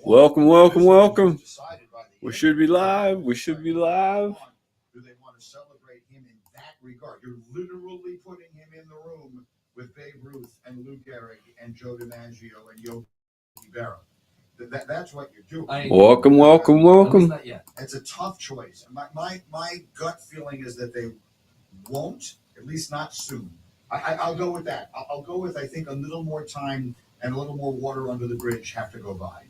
Welcome, welcome, welcome. We should be live. We should be live. Do they want to celebrate him in that regard? You're literally putting him in the room with Babe Ruth and Lou Gehrig and Joe DiMaggio and Yogi Berra. That's what you're doing. Welcome, welcome, welcome. It's a tough choice. My gut feeling is that they won't, at least not soon. I'll go with that. I'll go with, I think, a little more time and a little more water under the bridge have to go by.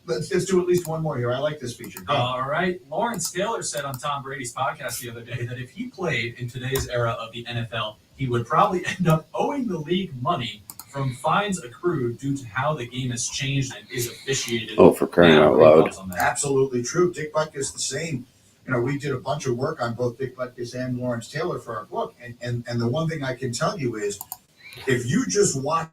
Let's do at least one more here. I like this feature. Go. All right. Lawrence Taylor said on Tom Brady's podcast the other day that if he played in today's era of the NFL, he would probably end up owing the league money from fines accrued due to how the game has changed and is officiated. Oh, for crying out loud. Absolutely true. Dick Butkus the same. We did a bunch of work on both Dick Butkus and Lawrence Taylor for our book. And the one thing I can tell you is if you just watch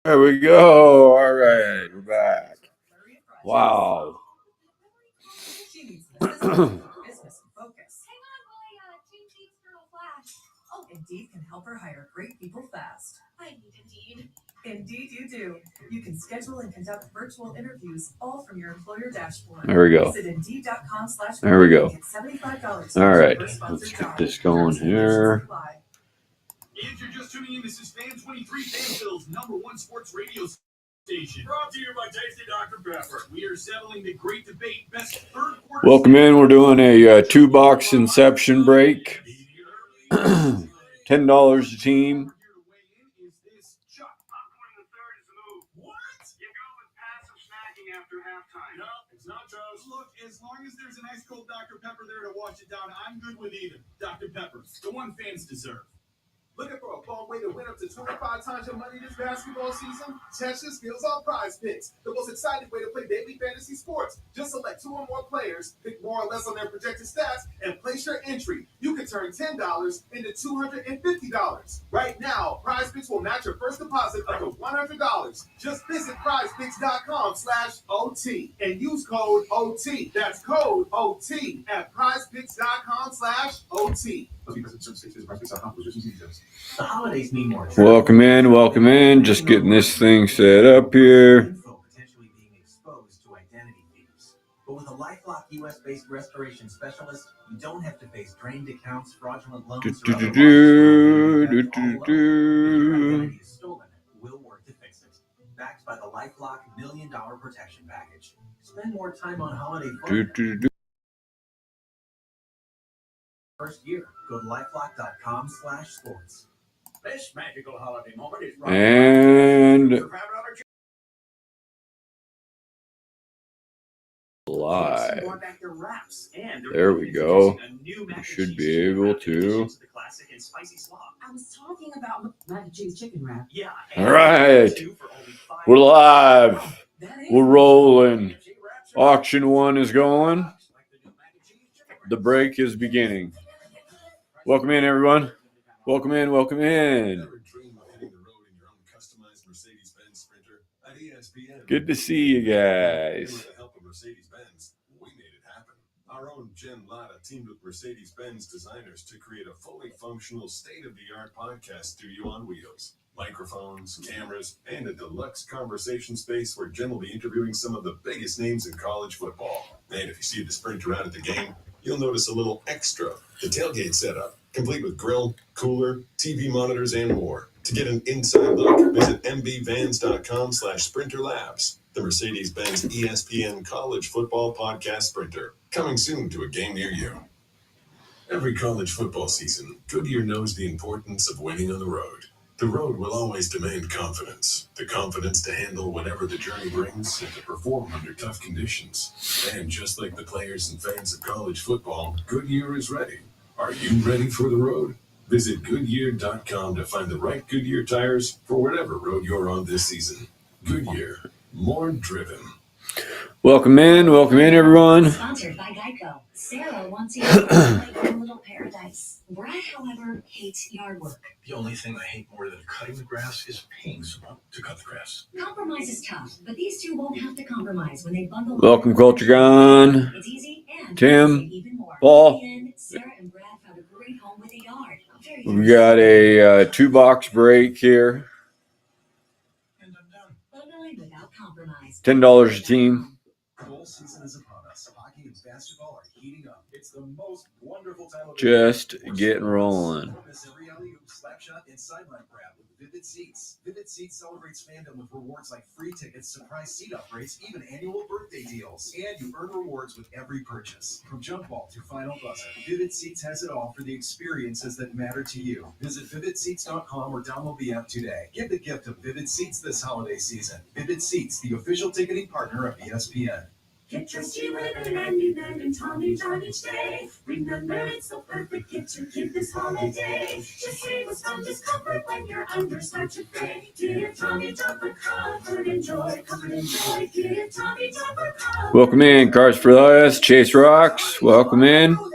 There we go. All right, we're back. Wow. She needs an assistant, business and focus. Hang on while I change the external flash. Oh, Indeed can help her hire great people fast. I need Indeed. Indeed you do. You can schedule and conduct virtual interviews all from your employer dashboard. There we go. Visit Indeed.com/. There we go. Get $75. All right, let's get this going here. If you're just tuning in, this is Fan 23, Fansville's #1 sports radio station. Brought to you by Tasty Dr. Pepper. We are settling the great debate, best third quarter. Welcome in. We're doing a two-box Inception Break. $10 a team. No, it's not toast. Look, as long as there's an ice cold Dr. Pepper there to wash it down, I'm good with either. Dr. Pepper, the one fans deserve. Looking for a fun way to win up to 25 times your money this basketball season? Test your skills on Prize Picks, the most exciting way to play daily fantasy sports. Just select 2 or more players, pick more or less on their projected stats, and place your entry. You can turn $10 into $250. Right now, Prize Picks will match your first deposit up to $100. Just visit prizepicks.com/OT and use code OT. That's code OT at prizepicks.com/OT. The holidays mean more. Welcome in. Just getting this thing set up here. Potentially being exposed to identity thieves. But with a LifeLock US-based restoration specialist, you don't have to face drained accounts, fraudulent loans, or other losses. Your identity is stolen. We'll work to fix it. Backed by the LifeLock $1 Million Protection Package. Spend more time on holiday fun. First year, go to lifelock.com/sports. This magical holiday moment is And live. There we go. We should be able to. I was talking about mac and cheese chicken wrap. Yeah. All right. We're live. We're rolling. Auction 1 is going. The break is beginning. Welcome in, everyone. Welcome in. Welcome in. Good to see you guys. Our own Jen Latta teamed with Mercedes-Benz designers to create a fully functional, state-of-the-art podcast studio on wheels. Microphones, cameras, and a deluxe conversation space where Jen will be interviewing some of the biggest names in college football. And if you see the Sprinter out at the game, you'll notice a little extra. The tailgate setup, complete with grill, cooler, TV monitors, and more. To get an inside look, visit mbvans.com/sprinterlabs. The Mercedes-Benz ESPN College Football Podcast Sprinter. Coming soon to a game near you. Every college football season, Goodyear knows the importance of winning on the road. The road will always demand confidence. The confidence to handle whatever the journey brings and to perform under tough conditions. And just like the players and fans of college football, Goodyear is ready. Are you ready for the road? Visit Goodyear.com to find the right Goodyear tires for whatever road you're on this season. Goodyear, more driven. Welcome in, everyone. Sponsored by Geico. Sarah wants you to like her little paradise. Brad, however, hates yard work. The only thing I hate more than cutting the grass is paying someone to cut the grass. Compromise is tough, but these two won't have to compromise when they bundle. Welcome, Culture Gone. It's easy and Tim, even more. Paul. Sarah and Brad found a great home with a yard. We got a 2-box break here. And I'm done. Bundling without compromise. $10 a team. Fall season is upon us. Hockey and basketball are heating up. It's the most wonderful time of Just getting rolling. Miss every alley-oop, slap shot, and sideline grab with Vivid Seats. Vivid Seats celebrates fandom with rewards like free tickets, surprise seat upgrades, even annual birthday deals. And you earn rewards with every purchase. From jump ball to final buzzer, Vivid Seats has it all for the experiences that matter to you. Visit vividseats.com or download the app today. Give the gift of Vivid Seats this holiday season. Vivid Seats, the official ticketing partner of ESPN. Get your Steelers and you and Tommy John each day. Remember, it's the perfect gift to give this holiday. Just save us from discomfort when you're under such a fray. Give Tommy John for comfort and joy. Comfort and joy. Give Tommy John for comfort. Welcome in, Cars for Us, Chase Rocks. Welcome in. I know them.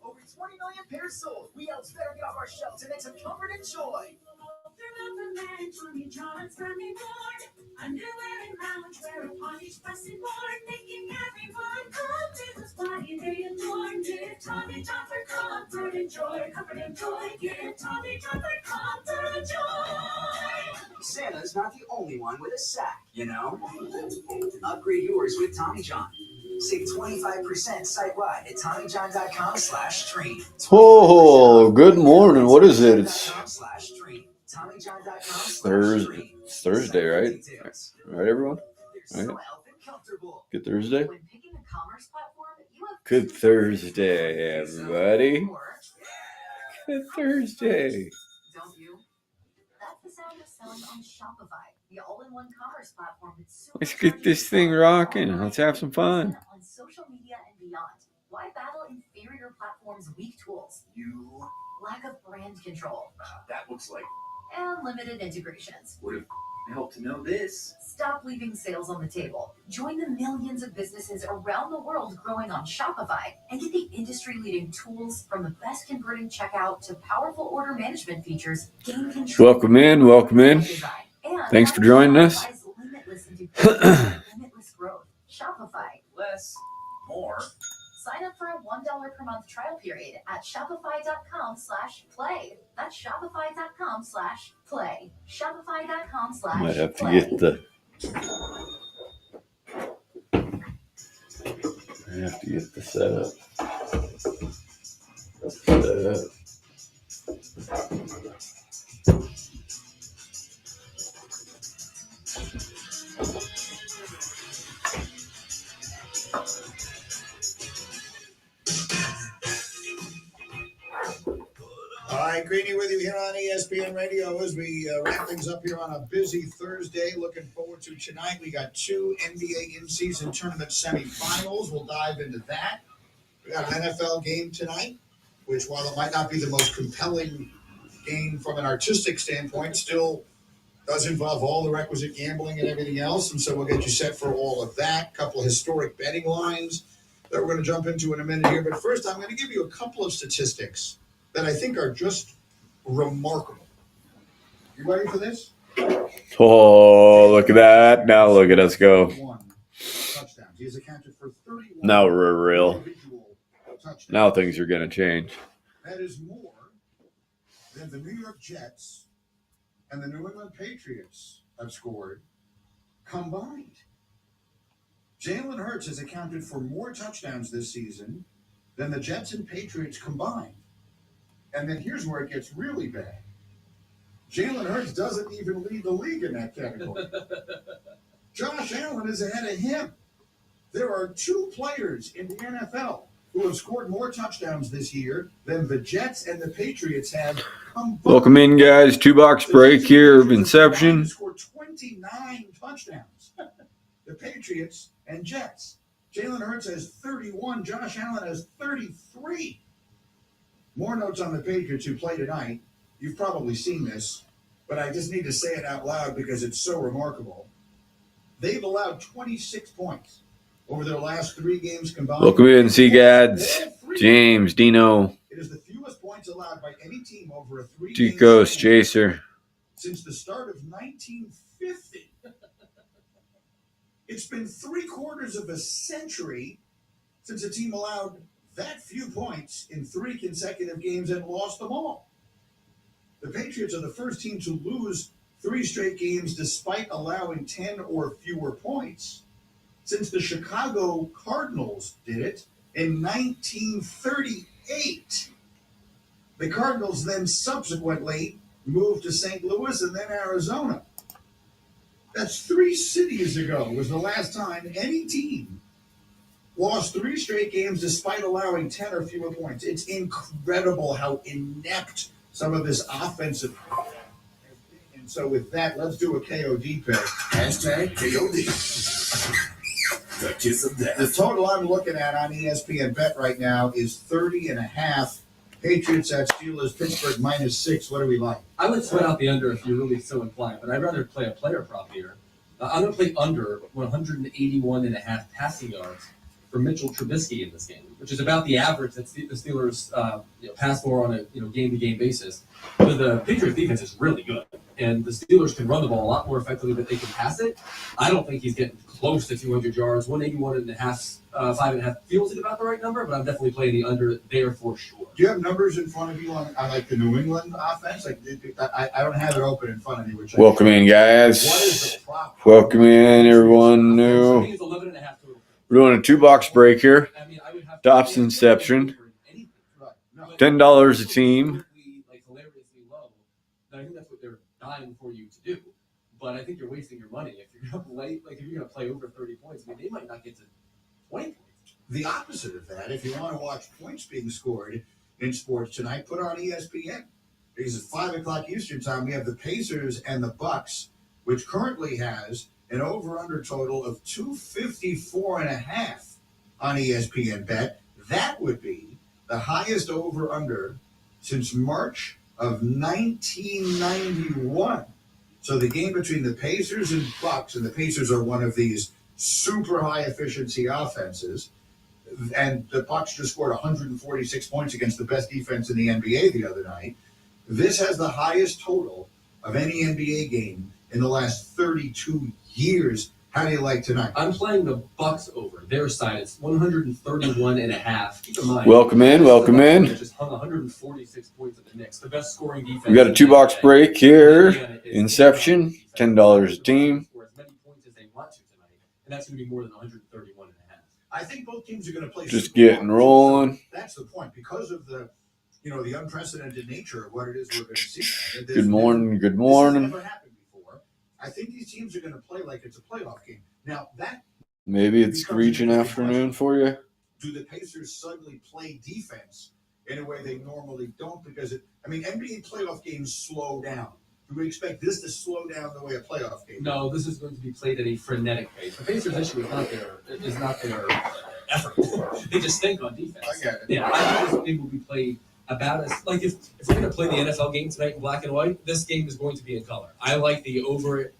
Over 20 million pairs sold. We elves better get off our shelves and make some comfort and joy. Remember, man, Tommy John's family board. Underwear and loungewear upon each pressing board, making everyone come to this body they adore. Give Tommy John for comfort and joy, comfort and joy. Give Tommy John for comfort and joy. Santa's not the only one with a sack, you know? Upgrade yours with Tommy John. Save 25% site-wide at TommyJohn.com/train. Oh, good morning. What is it? It's Thursday, right? Right, everyone? Right? Good Thursday? Good Thursday, everybody. Good Thursday. Don't you? That's the sound of selling on Shopify, the all-in-one commerce platform with Let's get this thing rocking. Let's have some fun. on social media and beyond. Why battle inferior platforms' weak tools? You, Lack of brand control that looks like and limited integrations. would have helped to know this. Stop leaving sales on the table. Join the millions of businesses around the world growing on Shopify and get the industry-leading tools from the best converting checkout to powerful order management features. Gain control. Welcome in. Thanks for joining us. Limitless growth. Shopify. Less, more. Sign up for a $1 per month trial period at shopify.com/play. That's shopify.com/play. Shopify.com/play. Might have to get the setup. All right, Mike Greeny with you here on ESPN Radio as we wrap things up here on a busy Thursday. Looking forward to tonight. We got 2 NBA in-season tournament semifinals. We'll dive into that. We got an NFL game tonight, which while it might not be the most compelling game from an artistic standpoint, still does involve all the requisite gambling and everything else. And so we'll get you set for all of that. A couple of historic betting lines that we're going to jump into in a minute here. But first, I'm going to give you a couple of statistics that I think are just remarkable. You ready for this? Oh, look at that. Now look at us go. Touchdowns. He has accounted for 31 Now we're real. individual touchdowns. Now things are going to change. That is more than the New York Jets and the New England Patriots have scored combined. Jalen Hurts has accounted for more touchdowns this season than the Jets and Patriots combined. And then here's where it gets really bad. Jalen Hurts doesn't even lead the league in that category. Josh Allen is ahead of him. There are 2 players in the NFL who have scored more touchdowns this year than the Jets and the Patriots have combined. Welcome in, guys. 2-box break here of Inception. Scored 29 touchdowns. The Patriots and Jets. Jalen Hurts has 31. Josh Allen has 33. More notes on the Patriots who play tonight. You've probably seen this, but I just need to say it out loud because it's so remarkable. They've allowed 26 points over their last 3 games combined. Welcome in, Seagads. James, Dino, It is the fewest points allowed by any team over a 3-game Ticos, span Chaser. since the start of 1950. It's been 3/4 of a century since a team allowed that few points in 3 consecutive games and lost them all. The Patriots are the first team to lose 3 straight games despite allowing 10 or fewer points since the Chicago Cardinals did it in 1938. The Cardinals then subsequently moved to St. Louis and then Arizona. That's 3 cities ago was the last time any team lost 3 straight games despite allowing 10 or fewer points. It's incredible how inept some of this offensive. And so with that, let's do a KOD pick. Hashtag KOD. The kiss of death. The total I'm looking at on ESPN Bet right now is 30.5. Patriots at Steelers, Pittsburgh -6. What do we like? I would sweat out the under if you're really so inclined, but I'd rather play a player prop here. I'm going to play under 181.5 passing yards for Mitchell Trubisky in this game, which is about the average that the Steelers pass for on a game-to-game basis. But the Patriots defense is really good, and the Steelers can run the ball a lot more effectively than they can pass it. I don't think he's getting close to 200 yards. 181.5, 5.5 feels like about the right number, but I'm definitely playing the under there for sure. Do you have numbers in front of you on like the New England offense? Like I don't have it open in front of me. Which Welcome in, guys. What is the prop? Welcome in, everyone I new. think it's 11.5 total. We're doing a 2-box break here. I mean, I would have Box Inception. Right. No. $10 a team. Like hilariously low. And I think that's what they're dying for you to do. But I think you're wasting your money if you're gonna play. Like if you're gonna play over 30 points, I mean, they might not get to 20 points. The opposite of that, if you want to watch points being scored in sports tonight, put on ESPN. Because at 5 o'clock Eastern time, we have the Pacers and the Bucks, which currently has an over-under total of 254.5 on ESPN Bet. That would be the highest over-under since March of 1991. So the game between the Pacers and Bucks, and the Pacers are one of these super high efficiency offenses, and the Bucks just scored 146 points against the best defense in the NBA the other night. This has the highest total of any NBA game in the last 32 years. How do you like tonight? I'm playing the Bucks over. Their side is 131.5. Keep in mind. Welcome in, welcome in. Just hung 146 points at the Knicks. The best scoring defense. We got a 2-box break here. Inception, $10 a team. Score as many points as they want to tonight, and that's going to be more than 131.5. I think both teams are going to play. Just super getting hard. rolling. That's the point, because of the unprecedented nature of what it is we're going to see. Good morning, good This morning. has never happened before. I think these teams are going to play like it's a playoff game. Now that Maybe it's screeching afternoon for you. do the Pacers suddenly play defense in a way they normally don't because NBA playoff games slow down. Do we expect this to slow down the way a playoff game? No, this is going to be played at a frenetic pace. The Pacers' issue is not their effort. They just stink on defense. I get it. Yeah, I think this game will be played about as like if we're going to play the NFL game tonight in black and white, this game is going to be in color. I like the over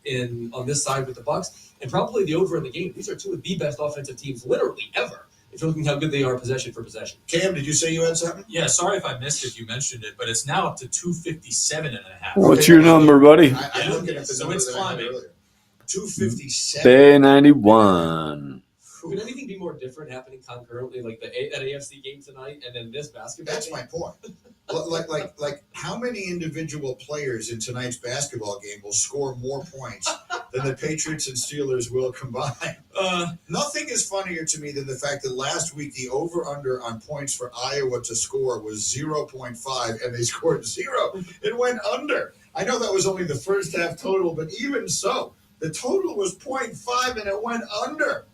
on this side with the Bucks, and probably the over in the game. These are two of the best offensive teams, literally ever. If you're looking how good they are possession for possession. Cam, did you say you had something? Yeah, sorry if I missed it. You mentioned it, but it's now up to 257.5. What's your number, buddy? I'm looking at the So number it's that I had climbing. earlier. 257. Bay 91. Could anything be more different happening concurrently, like that AFC game tonight and then this basketball That's game? my point. Like, how many individual players in tonight's basketball game will score more points than the Patriots and Steelers will combine? Nothing is funnier to me than the fact that last week the over/under on points for Iowa to score was 0.5, and they scored 0. It went under. I know that was only the first half total, but even so, the total was 0.5, and it went under.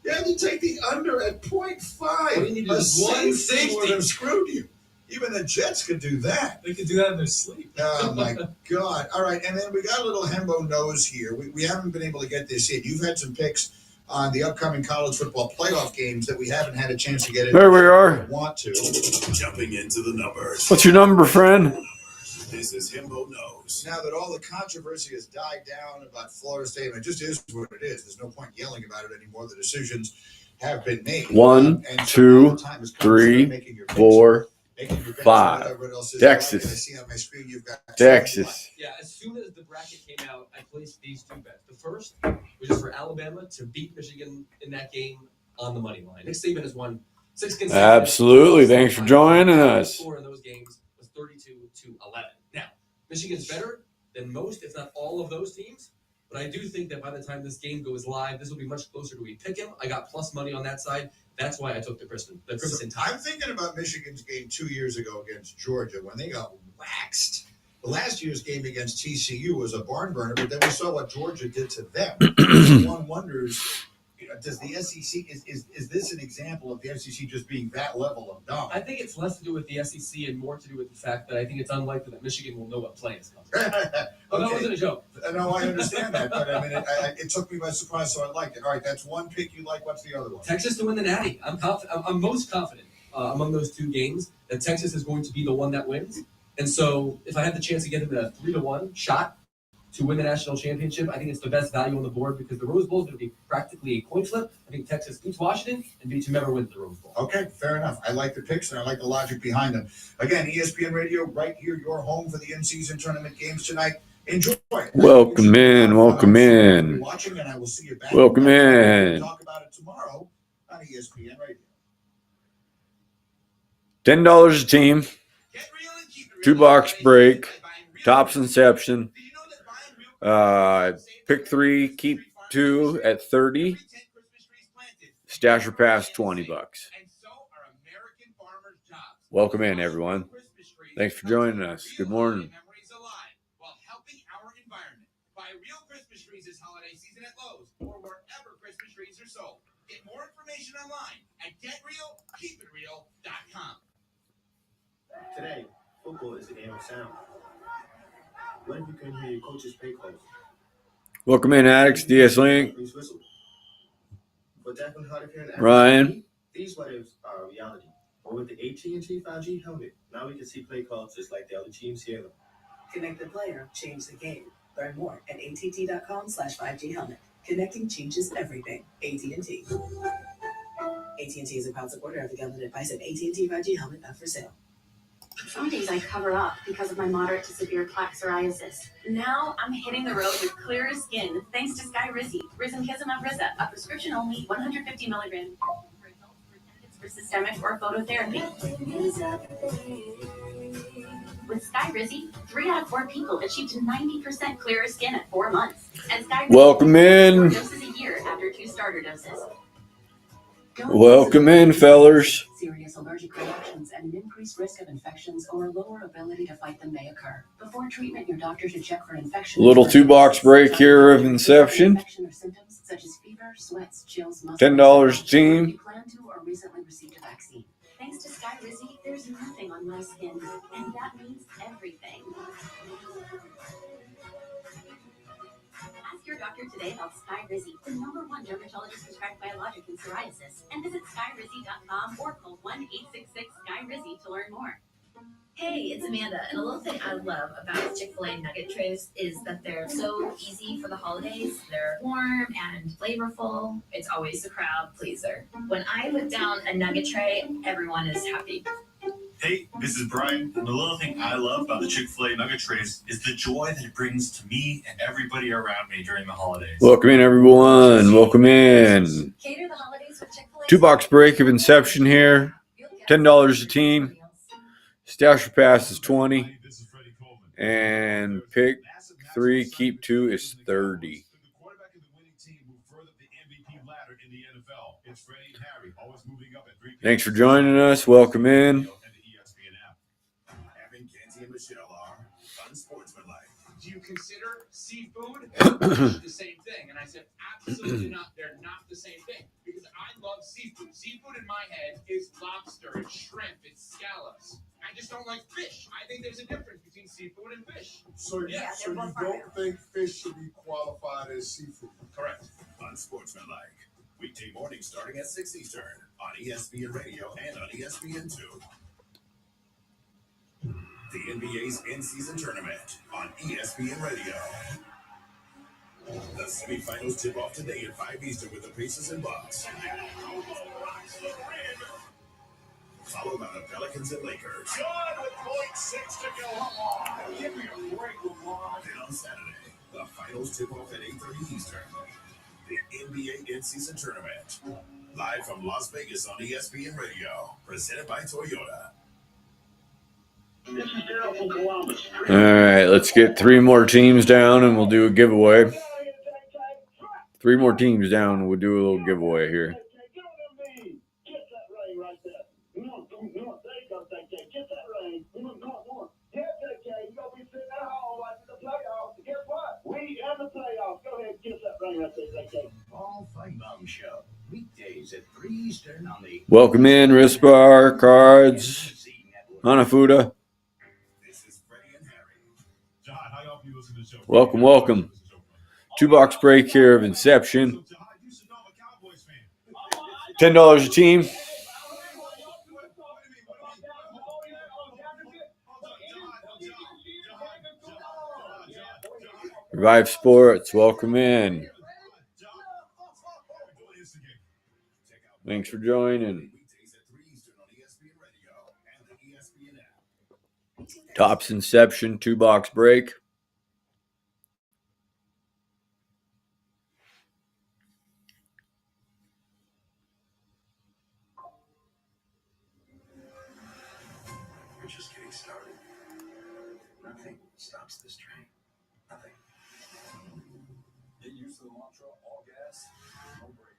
You had to take the under at 0.5. What do you need to do? A One safety would safety. have screwed you. Even the Jets could do that. They could do that in their sleep. Oh, my God. All right, and then we got a little Hembo nose here. We haven't been able to get this in. You've had some picks on the upcoming college football playoff games that we haven't had a chance to get in. There we are. Want to. Jumping into the numbers. What's your number, friend? This is Himbo Knows. Now that all the controversy has died down about Florida State, and it just is what it is. There's no point yelling about it anymore. The decisions have been made. 1, And so 2, now the time has come to start 3, making your picks. 4, Making your picks, 5. whatever else is. Texas. I see on my screen you've got Texas. Yeah, as soon as the bracket came out, I placed these two bets. The first was just for Alabama to beat Michigan in that game on the money line. Nick Saban has won 6 consecutive. Absolutely. Thanks for joining us. The score in those games was 32-11. Now, Michigan's better than most, if not all, of those teams. But I do think that by the time this game goes live, this will be much closer to a pick 'em. I got plus money on that side. That's why I took the Crimson Tide. I'm thinking about Michigan's game 2 years ago against Georgia when they got waxed. The last year's game against TCU was a barn burner, but then we saw what Georgia did to them. One wonders, does the SEC is this an example of the SEC just being that level of dumb? I think it's less to do with the SEC and more to do with the fact that I think it's unlikely that Michigan will know what play is coming. Oh, that wasn't a joke. No, I understand that, but I mean, it took me by surprise, so I liked it. All right, that's one pick you like. What's the other one? Texas to win the Natty. I'm confident. I'm most confident among those two games that Texas is going to be the one that wins. And so, if I had the chance to get them a 3-1 shot to win the national championship, I think it's the best value on the board because the Rose Bowl is going to be practically a coin flip. I think Texas beats Washington and beats whomever wins the Rose Bowl. Okay, fair enough. I like the picks and I like the logic behind them. Again, ESPN Radio, right here, your home for the in-season tournament games tonight. Enjoy it. Welcome in. Welcome in. Watching, and I will see you back. Welcome in. We'll talk about it tomorrow on ESPN Radio. $10 a team. 2-box break. Box Inception. Pick 3, keep 2 at 30. Stasher pass $20. Welcome in, everyone. Thanks for joining us. Good morning. Buy real Christmas trees this holiday season at Lowe's or wherever Christmas trees are sold. Get more information online at GetRealKeepItReal.com. Today, football is a game of sound. What if you can hear your coach's pay calls? Welcome in, Addicts. DS Link. Please whistle. But definitely hard to hear an Ryan. These what ifs are a reality. But with the AT&T 5G helmet, now we can see play calls just like the other teams hear them. Connect the player, change the game. Learn more at att.com/5G helmet. Connecting changes everything. AT&T. AT&T is a proud supporter of the government advice of AT&T 5G helmet not for sale. Some days I cover up because of my moderate to severe plaque psoriasis. Now I'm hitting the road with clearer skin thanks to Sky Rizzy, Risankizumab Riza, a prescription-only 150 milligram for systemic or phototherapy. With Sky Rizzy, 3 out of 4 people achieved 90% clearer skin at 4 months. And Sky Rizzy Welcome in. 4 doses a year after 2 starter doses. Welcome in, fellers. Serious allergic reactions and an increased risk of infections or a lower ability to fight them may occur. Before treatment, your doctor should check for infections. Little 2-box break here of Inception. Infection or symptoms such as fever, sweats, chills, $10 a team. You plan to or recently received a vaccine. Thanks to to Sky Rizzy, there's nothing on my skin, and that means everything. Ask your doctor today about Sky Rizzy, the #1 dermatologist prescribed biologic in psoriasis, and visit skyrizzy.com or call 1-866-SKY-RIZZY to learn more. Hey, it's Amanda, and a little thing I love about Chick-fil-A nugget trays is that they're so easy for the holidays. They're warm and flavorful. It's always a crowd pleaser. When I put down a nugget tray, everyone is happy. Hey, this is Brian, and the little thing I love about the Chick-fil-A nugget trays is the joy that it brings to me and everybody around me during the holidays. Welcome in, everyone. Welcome in. Cater the holidays with Chick-fil-A. 2-box break of Inception here. $10 a team. Stasher pass is $20. And pick 3, keep 2 is $30. Thanks for joining us. Welcome in. Do you consider seafood and fish the same thing? And I said, absolutely not. They're not the same thing. Because I love seafood. Seafood in my head is lobster, it's shrimp, it's scallops. I just don't like fish. I think there's a difference between seafood and fish. So you don't think fish should be qualified as seafood? Correct. Unsportsmanlike. Weekday morning starting at 6 Eastern on ESPN Radio and on ESPN2. The NBA's in-season tournament on ESPN Radio. The semifinals tip off today at 5 Eastern with the Pacers and Bucks. Followed by the Pelicans and Lakers. Good with 0.6 to go. Give me a break, Lamar. Then on Saturday, the finals tip off at 8:30 Eastern. The NBA in-season tournament. Live from Las Vegas on ESPN Radio. Presented by Toyota. This is Daryl from Columbus. All right, let's get 3 more teams down and we'll do a giveaway. 3 more teams down and we'll do a little giveaway here. Paul Feinbaum Show. Weekdays at 3 Eastern on the Welcome in, Wristbar, Cards, Hanafuda. Welcome, welcome. 2-box break here of Inception. $10 a team. Revive Sports, welcome in. Thanks for joining. Box Inception, 2-box break. We're just getting started. Nothing stops this train. Nothing. Get used to the mantra, all gas, no break.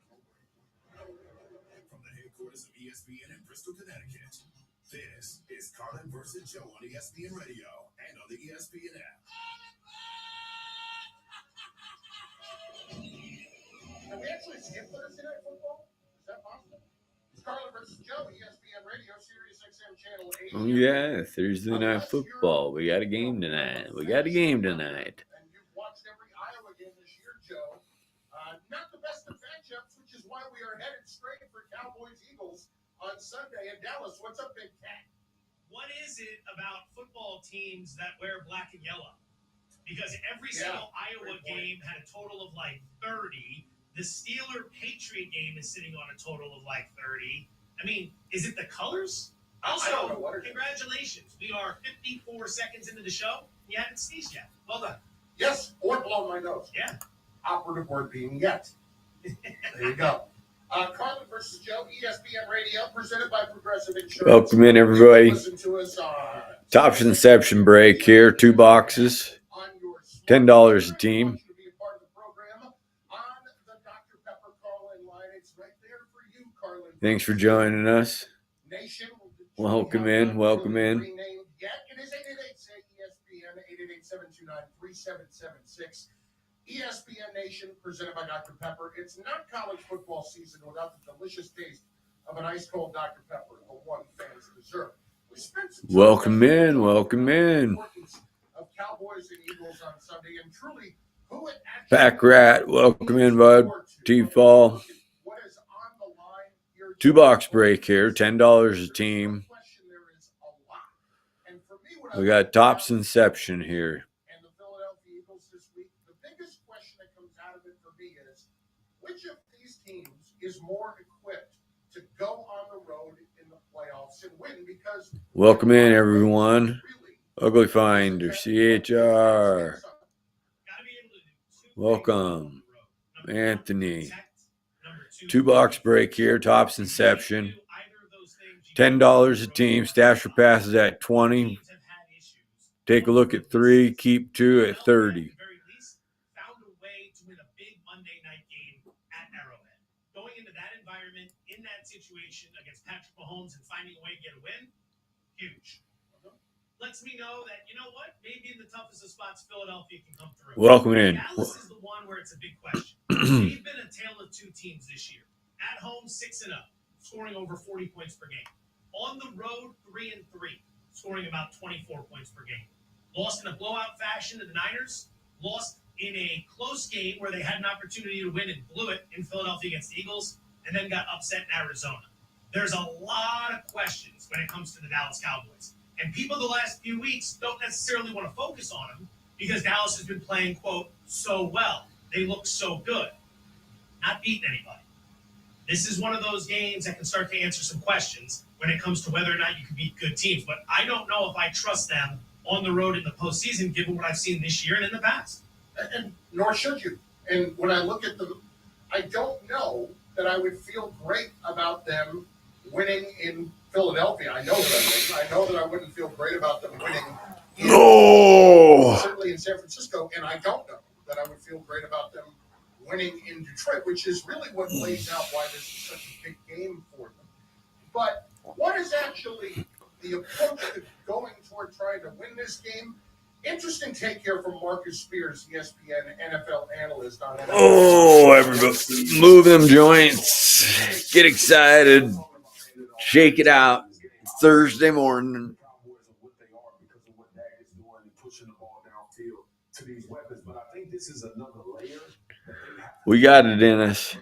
From the headquarters of ESPN in Bristol, Connecticut, this is Carlin versus Joe on ESPN Radio and on the ESPN app. Have we actually skipped Thursday Night Football? Is that possible? It's Carlin versus Joe, ESPN Radio, Sirius XM Channel 8. Oh, yeah, Thursday Night Football. We got a game tonight. And you've watched every Iowa game this year, Joe. Not the best of matchups, which is why we are headed straight for Cowboys-Eagles on Sunday in Dallas. What's up, Big Cat? What is it about football teams that wear black and yellow? Because every single Iowa game had a total of like 30. The Steeler-Patriot game is sitting on a total of like 30. I mean, is it the colors? Also, congratulations. We are 54 seconds into the show. You haven't sneezed yet. Well done. Yes, or blown my nose. Yeah. Operative word being yet. There you go. Carlin versus Joe, ESPN Radio, presented by Progressive Insurance. Welcome in, everybody. Listen to us on Box Inception break here. 2 boxes. $10 a team. Thanks for joining us. Welcome in. Welcome in. It is 888-ESPN, 888-729-3776. ESPN Nation, presented by Dr. Pepper. It's not college football season without the delicious taste of an ice cold Dr. Pepper, the one fans deserve. We spent some time Welcome in, talking welcome about the in. importance of Cowboys and Eagles on Sunday, and truly who it actually Pack Rat, welcome in, bud. T-Fall. what is on the line here. 2-box break here, $10 a team. We got Box Inception here. And the Philadelphia Eagles this week, the biggest question that comes out of it for me is, which of these teams is more equipped to go on the road in the playoffs and win? Because Welcome in, everyone. Ugly Finder, CHR. Welcome, Anthony. 2-box break here, Box Inception. $10 a team. Stasher passes at 20. Take a look at 3. Keep 2 at 30. Found a way to win a big Monday night game at Arrowhead. Going into that environment, in that situation against Patrick Mahomes and finding a way to get a win, huge. Lets me know that, you know what, maybe in the toughest of spots, Philadelphia can come through. Welcome in. Dallas is the one where it's a big question. They've been a tale of two teams this year. At home, 6-0, scoring over 40 points per game. On the road, 3-3, scoring about 24 points per game. Lost in a blowout fashion to the Niners. Lost in a close game where they had an opportunity to win and blew it in Philadelphia against the Eagles, and then got upset in Arizona. There's a lot of questions when it comes to the Dallas Cowboys. And people the last few weeks don't necessarily want to focus on them because Dallas has been playing, quote, so well. They look so good. Not beating anybody. This is one of those games that can start to answer some questions when it comes to whether or not you can beat good teams. But I don't know if I trust them on the road in the postseason, given what I've seen this year and in the past. And nor should you. And when I look at them, I don't know that I would feel great about them winning in Philadelphia. I know that I wouldn't. I know that I wouldn't feel great about them winning certainly in San Francisco. And I don't know that I would feel great about them winning in Detroit, which is really what lays out why this is such a big game for them. But what is actually the approach to going toward trying to win this game? Interesting take here from Marcus Spears, ESPN NFL analyst on NFL. Oh, everybody, move them joints. Get excited. Shake it out. It's Thursday morning. We got it in us.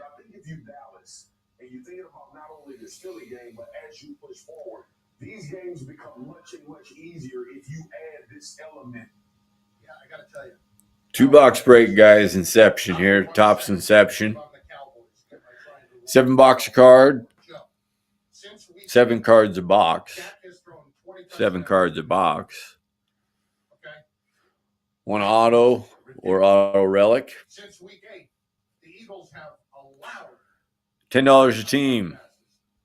Philly game, but as you push forward, these games become much easier if you add this element. Yeah, I got to tell you. 2-box break, guys. Inception here. Box Inception. 7 card. 7 cards a box. 7 cards a box. 1 auto or auto relic. Since week 8, the Eagles have allowed $10 a team.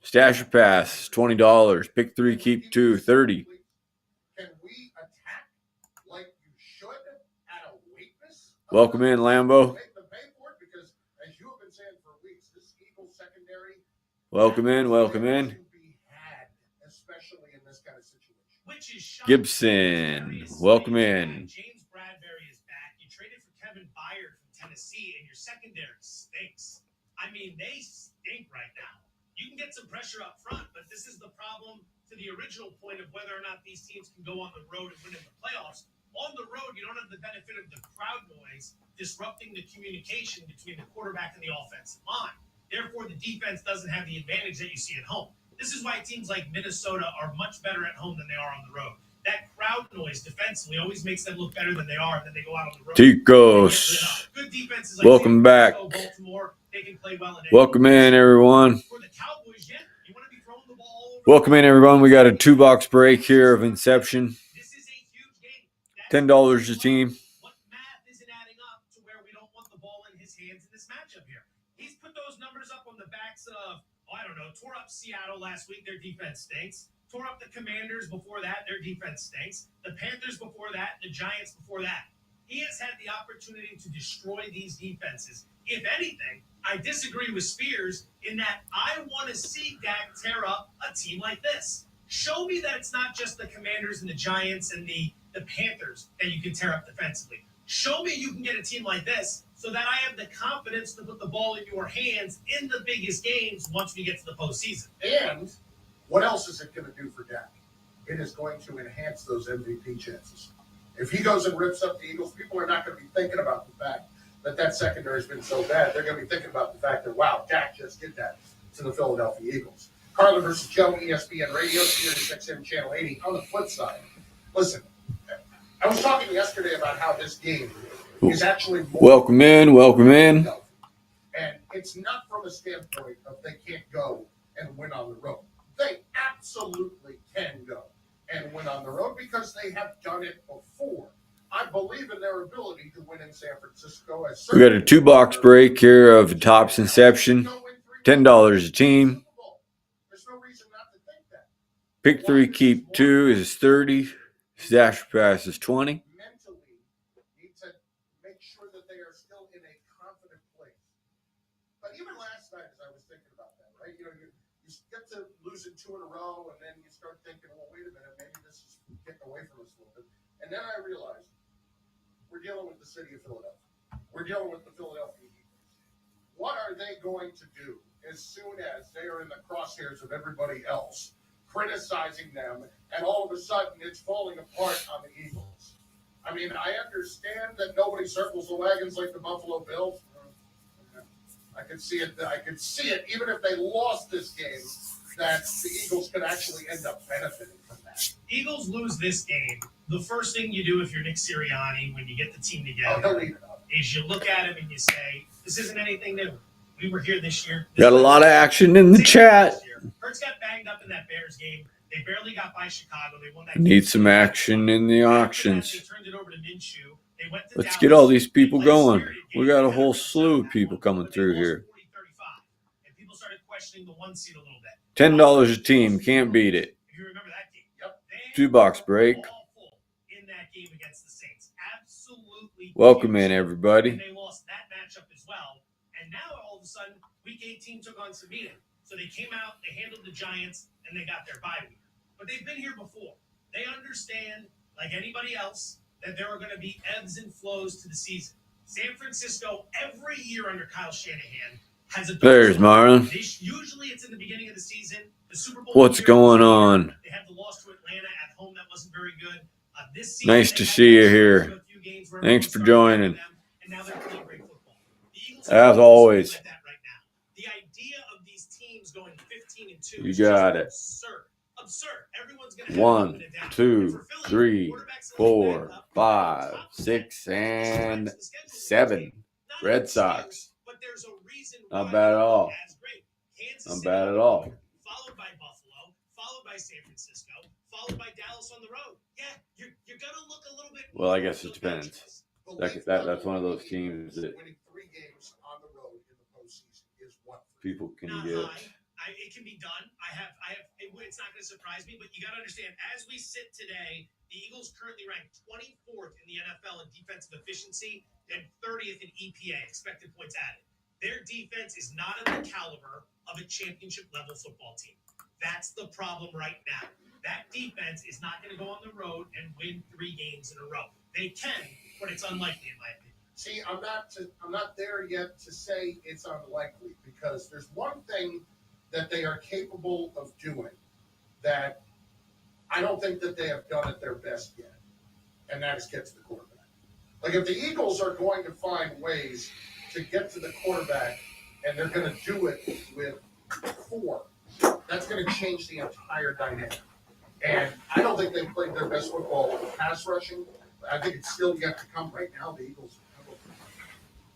Stash or pass, $20. Pick 3, keep 2, 30. Can we attack like you should at a weakness? Welcome in, Lambo. Because as you have been saying for weeks, this Eagles secondary. Welcome in, welcome in. Especially in this kind of situation. Gibson, welcome in. James Bradbury is back. You traded for Kevin Byard from Tennessee, and your secondary stinks. I mean, they stink right now. You can get some pressure up front, but this is the problem to the original point of whether or not these teams can go on the road and win in the playoffs. On the road, you don't have the benefit of the crowd noise disrupting the communication between the quarterback and the offensive line. Therefore, the defense doesn't have the advantage that you see at home. This is why teams like Minnesota are much better at home than they are on the road. That crowd noise defensively always makes them look better than they are, and then they go out on the road. Ticos. Good defenses like Welcome back. Baltimore, they can play well in Welcome in, everyone. For the Cowboys, yeah, you want to be throwing the ball over. Welcome in, everyone. We got a 2-box break here of Inception. This is a huge game. $10 a team. What math isn't adding up to where we don't want the ball in his hands in this matchup here? He's put those numbers up on the backs of, tore up Seattle last week. Their defense stinks. Tore up the Commanders before that. Their defense stinks. The Panthers before that. The Giants before that. He has had the opportunity to destroy these defenses. If anything, I disagree with Spears in that I want to see Dak tear up a team like this. Show me that it's not just the Commanders and the Giants and the Panthers that you can tear up defensively. Show me you can get a team like this so that I have the confidence to put the ball in your hands in the biggest games once we get to the postseason. And what else is it going to do for Dak? It is going to enhance those MVP chances. If he goes and rips up the Eagles, people are not going to be thinking about the fact that that secondary has been so bad. They're going to be thinking about the fact that, wow, Dak just did that to the Philadelphia Eagles. Carlin versus Joe, ESPN Radio, Sirius XM Channel 80. On the flip side, listen, I was talking yesterday about how this game is actually more. Welcome in. And it's not from a standpoint of they can't go and win on the road. They absolutely can go and win on the road because they have done it before. I believe in their ability to win in San Francisco. We got a 2-box break here of Box Inception. $10 a team. There's no reason not to think that. Pick 3, keep 2 is 30. Stash pass is 20. Mentally need to make sure that they are still in a confident place. But even last night, as I was thinking about that, right? You get to losing 2 in a row, and then you start thinking, well, wait a minute, maybe this is getting away from us a little bit. And then I realized we're dealing with the city of Philadelphia. We're dealing with the Philadelphia Eagles. What are they going to do as soon as they are in the crosshairs of everybody else, criticizing them, and all of a sudden it's falling apart on the Eagles? I mean, I understand that nobody circles the wagons like the Buffalo Bills. I could see it. Even if they lost this game, that the Eagles could actually end up benefiting from that. Eagles lose this game. The first thing you do if you're Nick Sirianni when you get the team together is you look at him and you say, this isn't anything new. We were here this year. Got a lot of action in the chat. Hurts got banged up in that Bears game. They barely got by Chicago. They won that Need some action in the auctions. They turned it over to Minshew. They went to Let's Dallas. get all these people going. We got a whole slew of people coming through here. And people started questioning the 1 seed a little bit. $10 a team. Can't beat it. If you remember that game. Yep. 2-box break. In that game against the Saints. Absolutely. Welcome in, everybody. And they lost that matchup as well. And now all of a sudden, week 18 took on Savita. So they came out, they handled the Giants, and they got their bye week. But they've been here before. They understand, like anybody else, that there are going to be ebbs and flows to the season. San Francisco, every year under Kyle Shanahan, has a. There's Marlon. Usually it's in the beginning of the season. The Super Bowl. What's going on? They had the loss to Atlanta at home that wasn't very good. This season, Nice to see you here. Thanks for joining. And now they're playing great football. As always. The idea of these teams going 15-2 You is got just it. Absurd. Everyone's going to 1, 2, 3, 4, 5, 6, and 7. Red Sox. Not bad at all. Not bad at all. Followed by Buffalo, followed by San Francisco, followed by Dallas on the road. Yeah, you're going to look a little bit. Well, I guess it depends. That's one of those teams that Winning 3 games on the road in the postseason is what people can Not get. high. It can be done. It's not going to surprise me, but you got to understand, as we sit today, the Eagles currently ranked 24th in the NFL in defensive efficiency and 30th in EPA, expected points added. Their defense is not at the caliber of a championship level football team. That's the problem right now. That defense is not going to go on the road and win 3 games in a row. They can, but it's unlikely in my opinion. See, I'm not there yet to say it's unlikely because there's one thing that they are capable of doing that I don't think that they have done at their best yet, and that is get to the quarterback. Like if the Eagles are going to find ways to get to the quarterback and they're going to do it with 4, that's going to change the entire dynamic. And I don't think they've played their best football with pass rushing. I think it's still yet to come. Right now, the Eagles,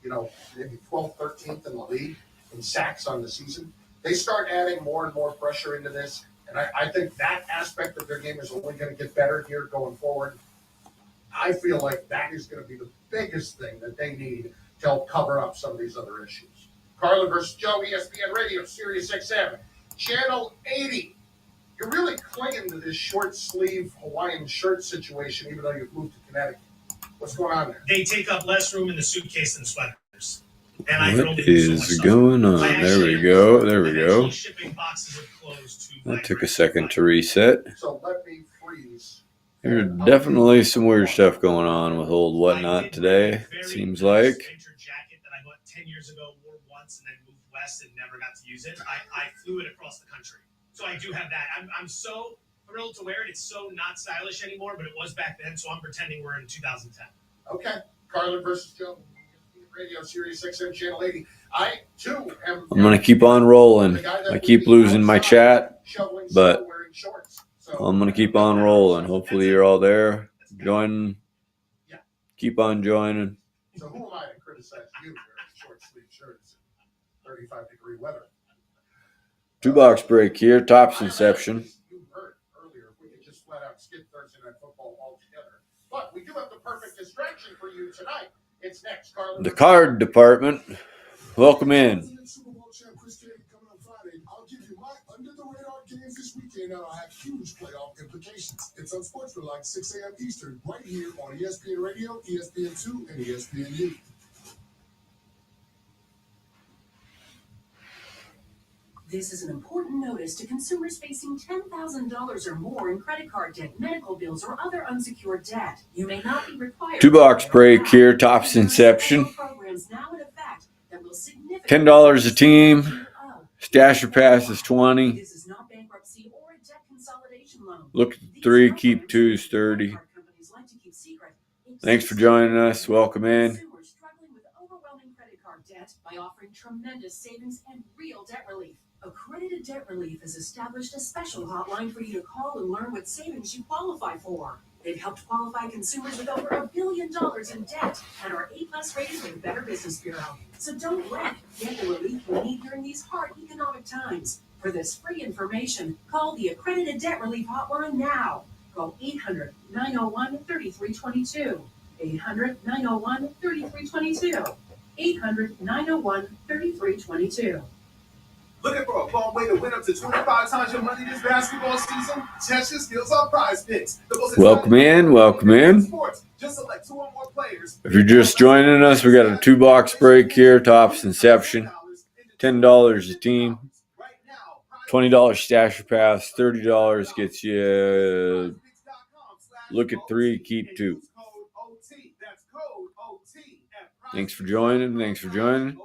maybe 12th, 13th in the league in sacks on the season. They start adding more and more pressure into this, and I think that aspect of their game is only going to get better here going forward. I feel like that is going to be the biggest thing that they need to help cover up some of these other issues. Carlin versus Joe, ESPN Radio, Sirius XM, Channel 80. You're really clinging to this short sleeve Hawaiian shirt situation, even though you've moved to Connecticut. What's going on there? They take up less room in the suitcase than sweaters. And What is going on? There we go. There we go. That took a second to reset. So let me freeze. There's definitely some weird stuff going on with old whatnot today, it seems like. 10 years ago wore once and then moved west and never got to use it. I flew it across the country. So I do have that. I'm so thrilled to wear it. It's so not stylish anymore, but it was back then, so I'm pretending we're in 2010. Okay. Carlin versus Joe. Radio Sirius XM Channel 80. I, too, am... I'm going to keep on rolling. I keep losing my chat, but I'm going to keep on rolling. Hopefully you're all there. Join. Keep on joining. So who am I to criticize you wearing short-sleeve shirts in 35-degree weather? Two-box break here. Tops Inception. You heard earlier, if we could just flat out skip Thursday Night Football altogether. But we do have the perfect distraction for you tonight. It's next, Carlin. The card department. Welcome in. I'll give you my under-the-radar games this weekend that'll have huge playoff implications. It's on Sportsmanlike, 6 a.m. Eastern, right here on ESPN Radio, ESPN2, and ESPNU. This is an important notice to consumers facing $10,000 or more in credit card debt, medical bills, or other unsecured debt. You may not be required. Two-box break here. Tops Inception. $10 a team. Stasher pass is $20. This is not bankruptcy or a debt consolidation loan. Look at 3, keep 2 is $30. Thanks for joining us. Welcome in. Consumers struggling with overwhelming credit card debt by offering tremendous savings and real debt relief. Accredited Debt Relief has established a special hotline for you to call and learn what savings you qualify for. They've helped qualify consumers with over $1 billion in debt and are A+ rated with the Better Business Bureau. So don't wait. Get the relief you need during these hard economic times. For this free information, call the Accredited Debt Relief Hotline now. Call 800-901-3322. 800-901-3322. 800-901-3322. Looking for a fun way to win up to 25 times your money this basketball season? Test your skills on Prize Picks. Welcome in. Welcome in. Just select 2 or more players. If you're just joining us, we got a two-box break here. Tops Inception. $10 a team. $20 stasher pass. $30 gets you. Look at 3, keep 2. Thanks for joining. Thanks for joining.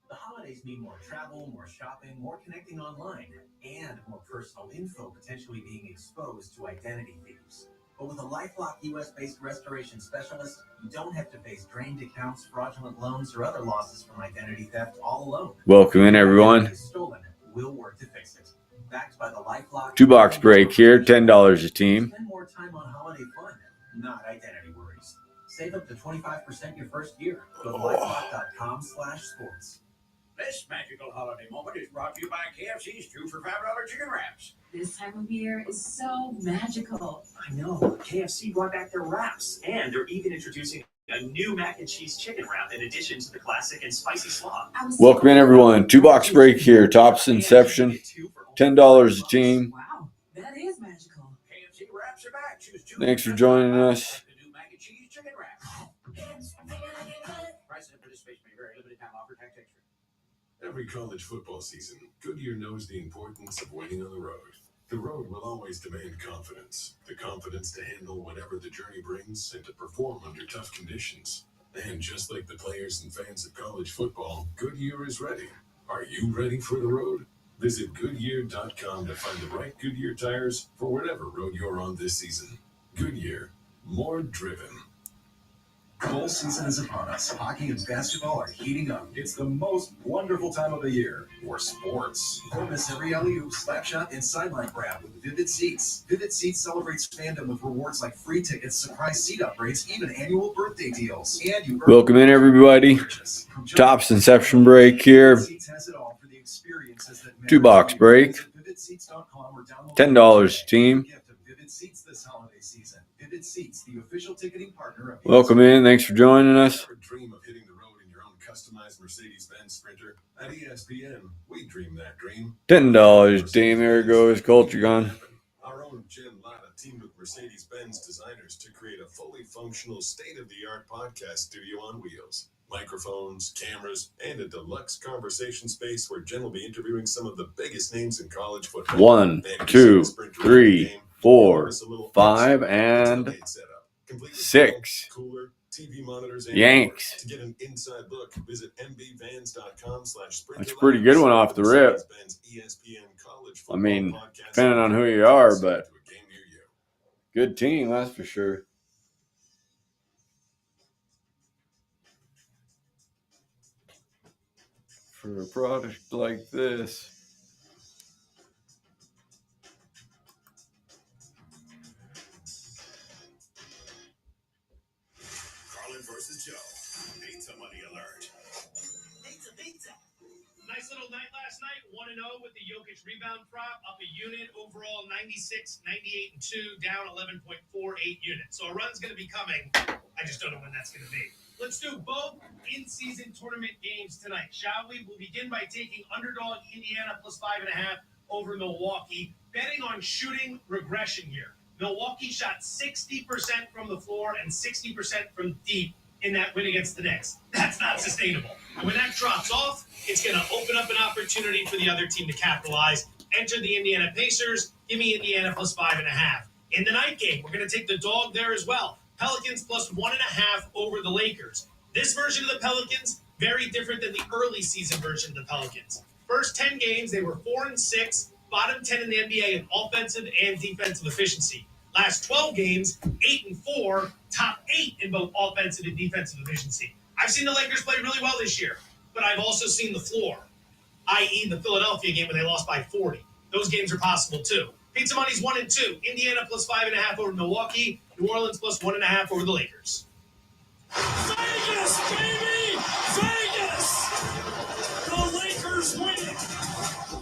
The holidays mean more travel, more shopping, more connecting online, and more personal info potentially being exposed to identity thieves. But with a LifeLock US-based restoration specialist, you don't have to face drained accounts, fraudulent loans, or other losses from identity theft all alone. Welcome in, everyone. Stolen, we'll work to fix it. Backed by the LifeLock Two-box break here. $10 a team. Spend more time on holiday fun, not identity worries. Save up to 25% your first year. Go to LifeLock.com/sports. This magical holiday moment is brought to you by KFC's 2 for $5 chicken wraps. This time of year is so magical. I know. KFC brought back their wraps, and they're even introducing a new mac and cheese chicken wrap in addition to the classic and spicy slaw. Welcome in, everyone. Two-box break here. Tops Inception. $10 a team. Wow, that is magical. KFC wraps are back. Choose 2. Thanks for joining us. The new mac and cheese chicken wrap. Prices and participation may vary. Limited time offer. Tax extra. Every college football season, Goodyear knows the importance of winning on the road. The road will always demand confidence. The confidence to handle whatever the journey brings and to perform under tough conditions. And just like the players and fans of college football, Goodyear is ready. Are you ready for the road? Visit Goodyear.com to find the right Goodyear tires for whatever road you're on this season. Goodyear, more driven. Bowl season is upon us. Hockey and basketball are heating up. It's the most wonderful time of the year for sports. Don't miss every alley-oop, slap shot, and sideline grab with Vivid Seats. Vivid Seats celebrates fandom with rewards like free tickets, surprise seat upgrades, even annual birthday deals. And you Welcome in, everybody. Tops Inception break here. Two-box break. $10 a team. Vivid Seats this holiday season. Vivid Seats, the official ticketing partner of Welcome in. Thanks for joining us. Dream of hitting the road in your own customized Mercedes-Benz Sprinter? At ESPN, we dream that dream. $10 a team. There goes Culture Gun. Our own Jen Latta teamed with Mercedes-Benz designers to create a fully functional, state-of-the-art podcast studio on wheels. Microphones, cameras, and a deluxe conversation space where Jen will be interviewing some of the biggest names in college football. 1, 2, 3, 4, 5, and 6. TV monitors, and Yanks. more. To get an inside look, visit mbvans.com/sprint. That's a pretty good one off the rip. ESPN college I mean, podcast depending on who you are, but good team, that's for sure. For a product like this. Carlin versus Joe. Pizza money alert. Pizza, pizza. Nice little night last night. 1-0 with the Jokic rebound prop. Up a unit. Overall 96, 98, and 2. Down 11.48 units. So a run's going to be coming. I just don't know when that's going to be. Let's do both in-season tournament games tonight, shall we? We'll begin by taking underdog Indiana plus 5.5 over Milwaukee. Betting on shooting regression here. Milwaukee shot 60% from the floor and 60% from deep in that win against the Knicks. That's not sustainable. And when that drops off, it's going to open up an opportunity for the other team to capitalize. Enter the Indiana Pacers. Give me Indiana plus 5.5. In the night game, we're going to take the dog there as well. Pelicans plus 1.5 over the Lakers. This version of the Pelicans, very different than the early season version of the Pelicans. First 10 games, they were 4-6, bottom 10 in the NBA in offensive and defensive efficiency. Last 12 games, 8-4, top 8 in both offensive and defensive efficiency. I've seen the Lakers play really well this year, but I've also seen the floor, i.e. the Philadelphia game when they lost by 40. Those games are possible too. Pizza money's 1 and 2. Indiana plus 5.5 over Milwaukee. New Orleans plus 1.5 over the Lakers. Vegas, baby! Vegas! The Lakers win it!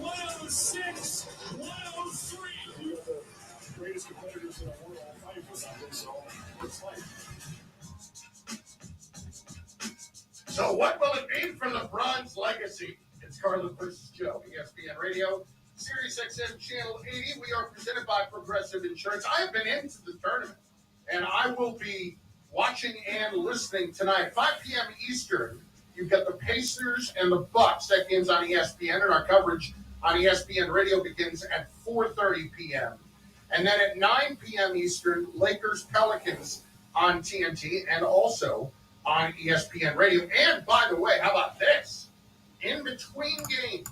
106, 103. The greatest competitors in the world fight for something, so it's like. So what will it mean for LeBron's legacy? It's Carlin versus Joe, ESPN Radio, Sirius XM Channel 80. We are presented by Progressive Insurance. I have been into the tournament, and I will be watching and listening tonight. 5 p.m. Eastern, you've got the Pacers and the Bucks. That game's on ESPN, and our coverage on ESPN Radio begins at 4:30 p.m. And then at 9 p.m. Eastern, Lakers Pelicans on TNT and also on ESPN Radio. And by the way, how about this? In between games,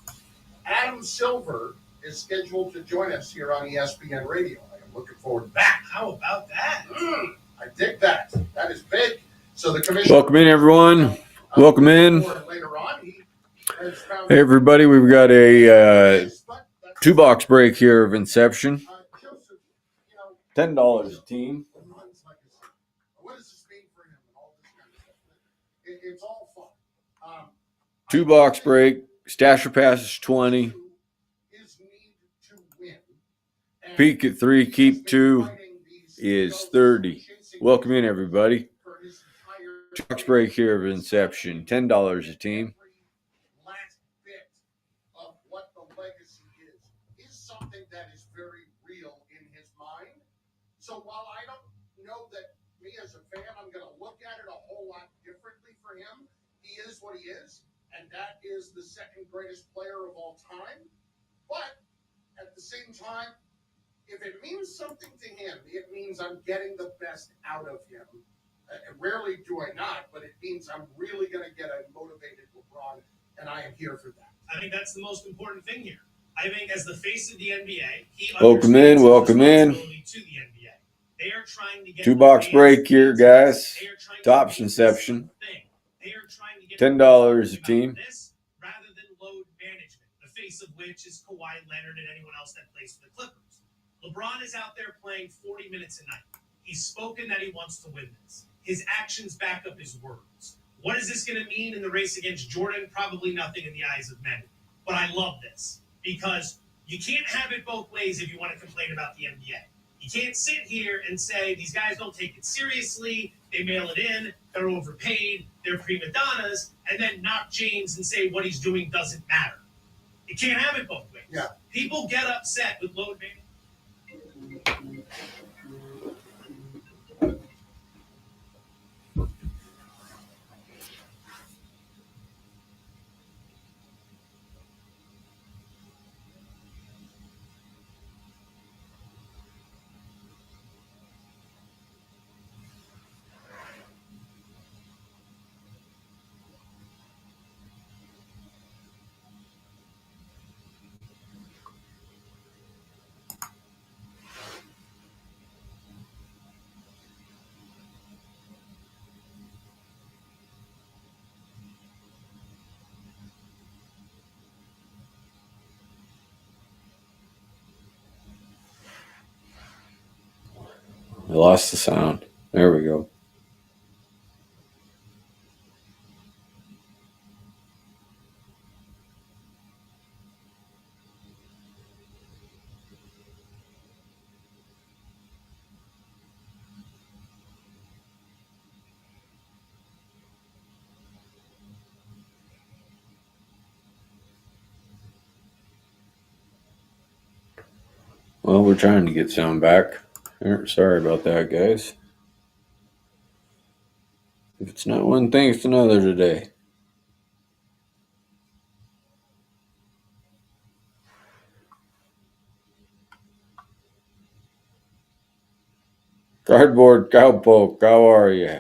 Adam Silver is scheduled to join us here on ESPN Radio. I am looking forward to that. How about that? I dig that. That is big. So the commission. Welcome in, everyone. Welcome in. Later on, he has found Hey, everybody. We've got a 2-box break here of Inception. $10 a team. what does this mean for him and all this kind of stuff. It's all fun. 2-box break. Stasher pass is 20. His need to win. Peak at 3, keep 2 is 30. Welcome in, everybody. 2-box break here of Inception. $10 a team. Last bit of what the legacy is something that is very real in his mind. So while I don't know that me as a fan, I'm going to look at it a whole lot differently for him, he is what he is, and that is the second greatest player of all time. But at the same time, if it means something to him, it means I'm getting the best out of him. Rarely do I not, but it means I'm really going to get a motivated LeBron, and I am here for that. I think that's the most important thing here. I think as the face of the NBA, he Welcome in. Welcome in. to the NBA. They are trying to get 2-box break here, guys. Box Inception. They are trying to get $10 a team. this rather than load management, the face of which is Kawhi Leonard and anyone else that plays for the Clippers. LeBron is out there playing 40 minutes a night. He's spoken that he wants to win this. His actions back up his words. What is this going to mean in the race against Jordan? Probably nothing in the eyes of many. But I love this because you can't have it both ways if you want to complain about the NBA. You can't sit here and say these guys don't take it seriously, they mail it in, they're overpaid, they're prima donnas, and then knock James and say what he's doing doesn't matter. You can't have it both ways. Yeah. People get upset with load management. lost the sound. There we go. Well, we're trying to get sound back. Sorry about that, guys. If it's not one thing, it's another today. Cardboard Cowpoke, how are you?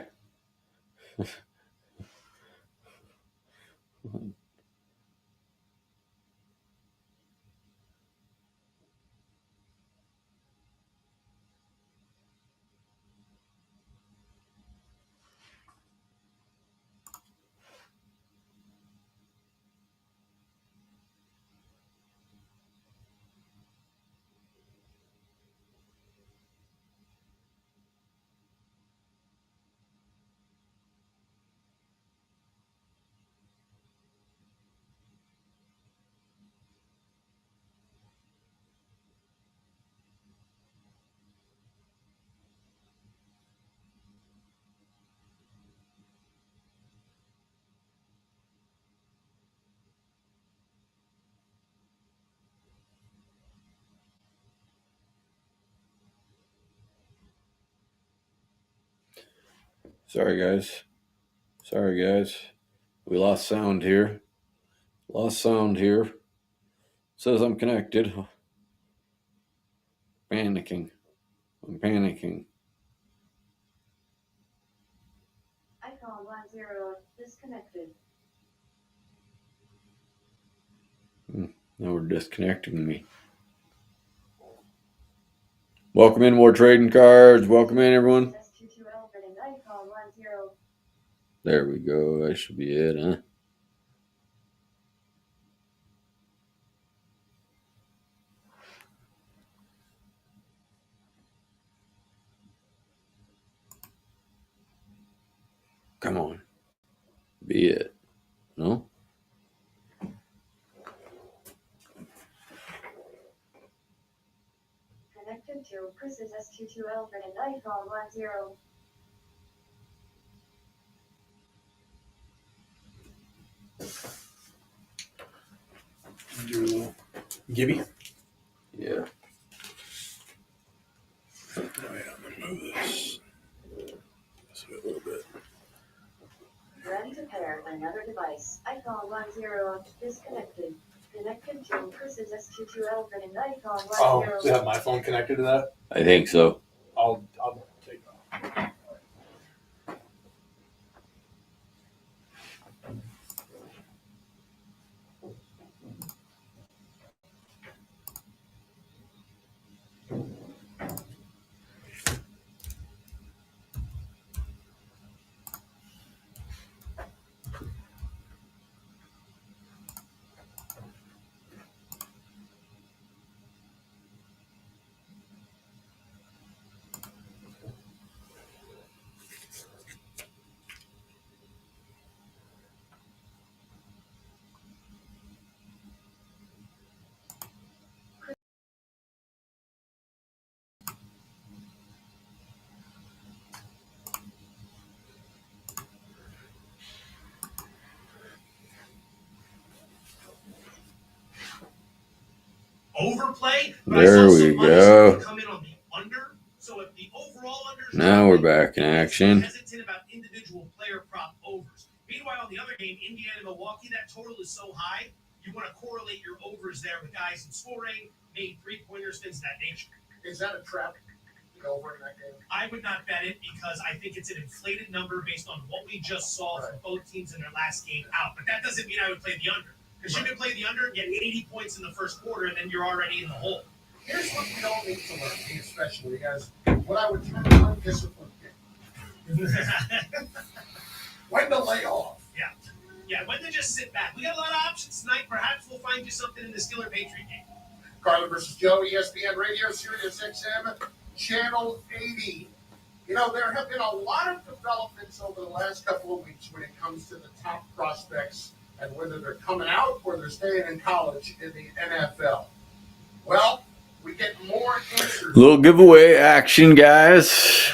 Sorry, guys. We lost sound here. Says I'm connected. Panicking. I'm panicking. iPhone 10 disconnected. Now we're disconnecting me. Welcome in, more trading cards. Welcome in, everyone. There we go. That should be it, huh? Come on. Be it. No? Connected to Chris's S22L and iPhone 10. Do Gibby? Yeah. Alright, I'm gonna move this a little bit. Ready to pair another device. iPhone 10 disconnected. Connected to Chris's S22L and iPhone 10. Oh, does it have my phone connected to that? I think so. I'll take that. Overplay. There we go. So if the overall under Now we're back in action. hesitant about individual player prop overs. Meanwhile, in the other game, Indiana Milwaukee, that total is so high, you want to correlate your overs there with guys in scoring, made three-pointers, things of that nature. Is that a trap? Over in that game? I would not bet it because I think it's an inflated number based on what we just saw from both teams in their last game out. But that doesn't mean I would play the under. Because you can play the under, get 80 points in the first quarter, and then you're already in the hole. Here's what we all need to learn, me especially, guys. What I would term an undisciplined game. When to lay off. Yeah, when to just sit back. We got a lot of options tonight. Perhaps we'll find you something in the Steeler Patriot game. Carlin versus Joe, ESPN Radio, Sirius XM, Channel 80. You know, there have been a lot of developments over the last couple of weeks when it comes to the top prospects and whether they're coming out or they're staying in college in the NFL. Well, we get more answers. Little giveaway action, guys.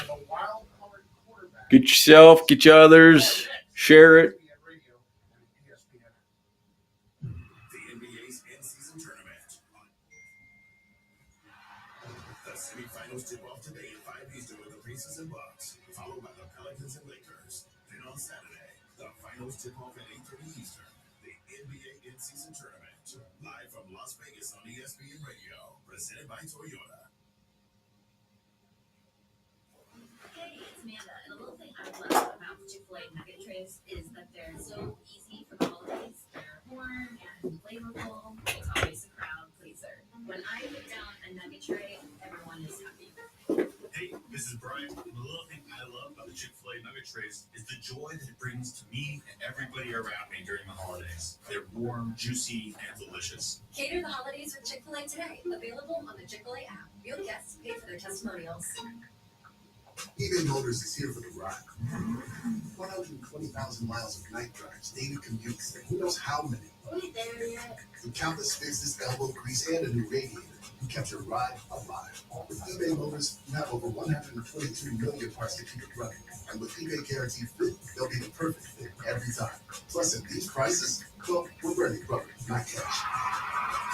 Get yourself, get your others, share it. The NBA's in-season tournament. The semifinals tip off today at 5 Eastern with the Pacers and Bucks, followed by the Pelicans and Lakers. Then on Saturday, the finals tip off at 8:30 Eastern. The NBA in-season tournament, live from Las Vegas on ESPN Radio, presented by Toyota. Hey, it's Amanda, and a little thing I love about Chick-fil-A nugget trays is that they're so easy for the holidays. They're warm and flavorful. It's always a crowd pleaser. When I put down a nugget tray, everyone is happy. Hey, this is Brian. And the little thing I love about the Chick-fil-A nugget trays is the joy that it brings to me and everybody around me during the holidays. They're warm, juicy, and delicious. Cater the holidays with Chick-fil-A today. Available on the Chick-fil-A app. Real guests pay for their testimonials. eBay Motors is here for the ride. 120,000 miles of night drives, daily commutes, and who knows how many. Are we there yet? With countless fixes, elbow grease, and a new radiator, you kept your ride alive. With eBay Motors, you have over 122 million parts to keep it running. And with eBay Guaranteed Fit, they'll be the perfect fit every time. Plus, at these prices, well, we're burning rubber, not cash.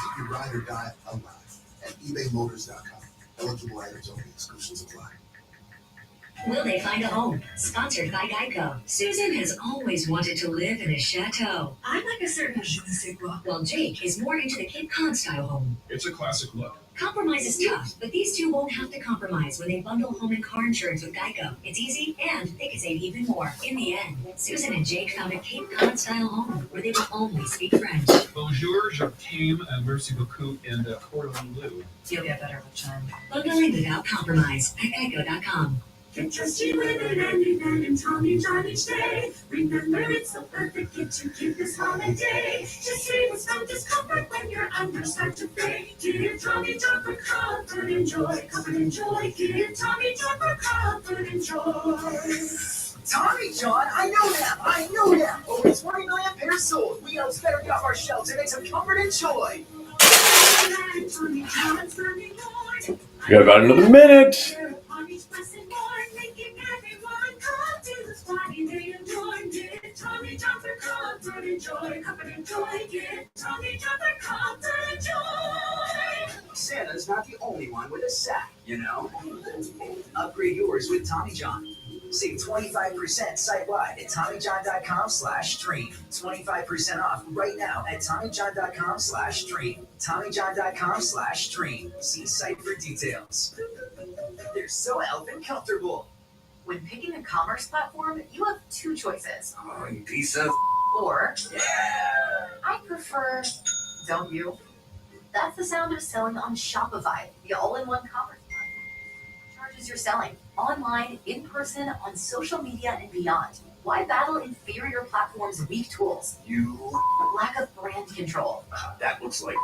Keep your ride or die alive at ebaymotors.com. Eligible items only, exclusions apply. Will they find a home? Sponsored by Geico. Susan has always wanted to live in a chateau. I like a certain je ne sais quoi. While Jake is more into the Cape Cod style home. It's a classic look. Compromise is tough, but these two won't have to compromise when they bundle home and car insurance with Geico. It's easy, and they can save even more. In the end, Susan and Jake found a Cape Cod style home where they will only speak French. Bonjour, j'aime, merci beaucoup, and cordon bleu. You'll get better with time. Bundling without compromise at Geico.com. Get trusty with an independent Tommy John each day. Remember, it's so perfect gift to give this holiday. Just save with some discomfort when you're under start to fade. Give Tommy John for comfort and joy. Comfort and joy. Give Tommy John for comfort and joy. Tommy John, I know them. Over 20 million pairs sold. We elves better get off our shelves and make some comfort and joy. Tommy John's Sunday morning. We got about another minute. Tommy John for comfort and joy, comfort and joy. Get Tommy John for comfort and joy. Santa's not the only one with a sack, you know. Upgrade yours with Tommy John. Save 25% site-wide at TommyJohn.com/stream. 25% off right now at TommyJohn.com/stream. TommyJohn.com/stream. See site for details. They're so elfin comfortable. When picking a commerce platform, you have two choices. Piece of Or, I prefer, don't you? That's the sound of selling on Shopify, the all-in-one commerce platform. Charges you're selling, online, in person, on social media, and beyond. Why battle inferior platforms' weak tools? Lack of brand control. That looks like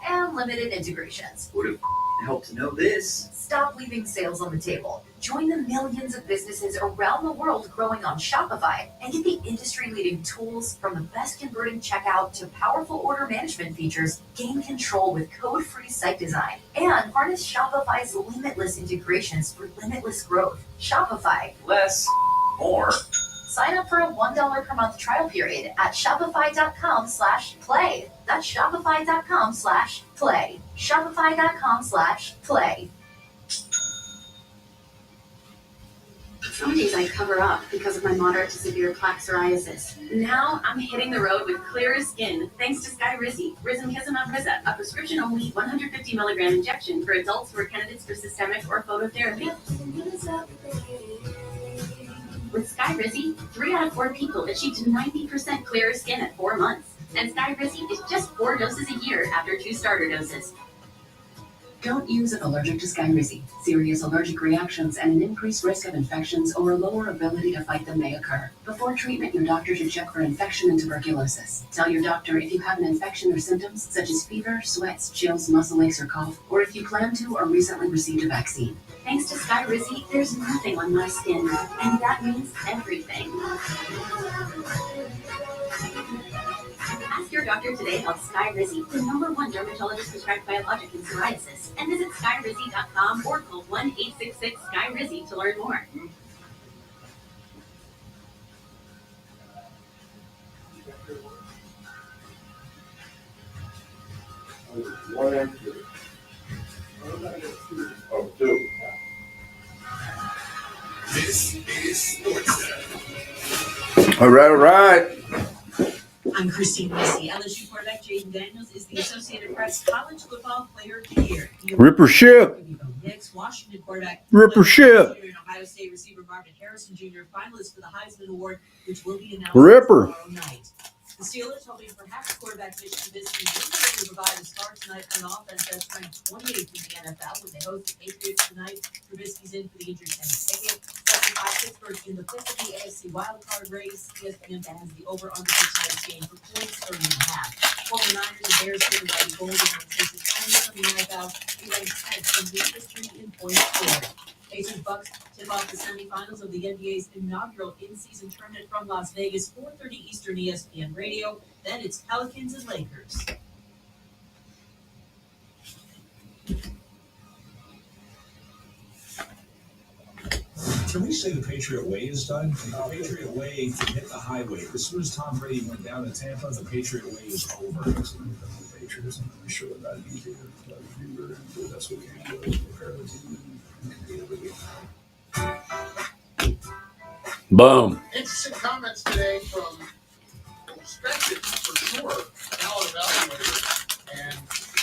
And limited integrations. would have helped to know this. Stop leaving sales on the table. Join the millions of businesses around the world growing on Shopify and get the industry-leading tools from the best converting checkout to powerful order management features. Gain control with code-free site design and harness Shopify's limitless integrations for limitless growth. Shopify. Less, more. Sign up for a $1 per month trial period at shopify.com/play. That's shopify.com/play. Shopify.com/play. Some days I cover up because of my moderate to severe plaque psoriasis. Now I'm hitting the road with clearer skin thanks to Skyrizi, Risankizumab Riza, a prescription-only 150 milligram injection for adults who are candidates for systemic or phototherapy. With Skyrizi, 3 out of 4 people achieved 90% clearer skin at 4 months. And Skyrizi is just 4 doses a year after 2 starter doses. Don't use if allergic to Skyrizi. Serious allergic reactions and an increased risk of infections or a lower ability to fight them may occur. Before treatment, your doctor should check for infection and tuberculosis. Tell your doctor if you have an infection or symptoms such as fever, sweats, chills, muscle aches, or cough, or if you plan to or recently received a vaccine. Thanks to Sky Rizzy, there's nothing on my skin, and that means everything. Ask your doctor today about Sky Rizzy, the #1 dermatologist prescribed biologic in psoriasis, and visit skyrizzy.com or call 1-866-SKY-RIZZY to learn more. One and two. Oh, two. This is Sports All right. I'm Christine Macy. LSU quarterback Jaden Daniels is the Associated Press College Football Player of the Year. Ripper Ship. Next, Washington quarterback Ripper Ship. and Ohio State receiver Marvin Harrison Jr. finalists for the Heisman Award, which will be announced Ripper. tomorrow night. The Steelers hoping perhaps quarterback Mitch Trubisky will be able to provide a start tonight on offense that's ranked 28th in the NFL when they host the Patriots tonight. Trubisky's in for the injured Kenny Pickett. 75 Pittsburgh in the fifth of the AFC wildcard race. ESPN has the over-under for tonight's game for points 30.5. Former Niners and Bears quarterback Golden on Texas only Sunday night out. He ranks 10th in league history in points scored. Pacers Bucks tip off the semifinals of the NBA's inaugural in-season tournament from Las Vegas, 4:30 Eastern, ESPN Radio. Then it's Pelicans and Lakers. Can we say the Patriot Way is done? The Patriot Way to hit the highway. As soon as Tom Brady went down to Tampa, the Patriot Way is over. The Patriots, I'm pretty sure that easier. That's what we do. Boom. Interesting comments today from perspective for sure. Talent evaluator, and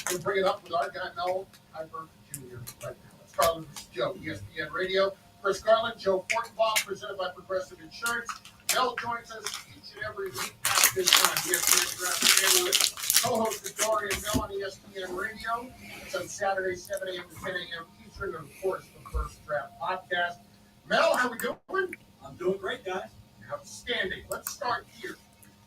we'll bring it up with our guy Mel Piper Jr. right now. It's Carlin versus Joe, ESPN Radio. Chris Carlin, Joe Fortenbaum, presented by Progressive Insurance. Mel joins us each and every week at this time. ESPN Graphic Analyst, co-host of Dory and Mel on ESPN Radio. It's on Saturday, 7 a.m. to 10 a.m. Eastern, and of course, the First Draft Podcast. Mel, how we doing? I'm doing great, guys. Outstanding. Let's start here.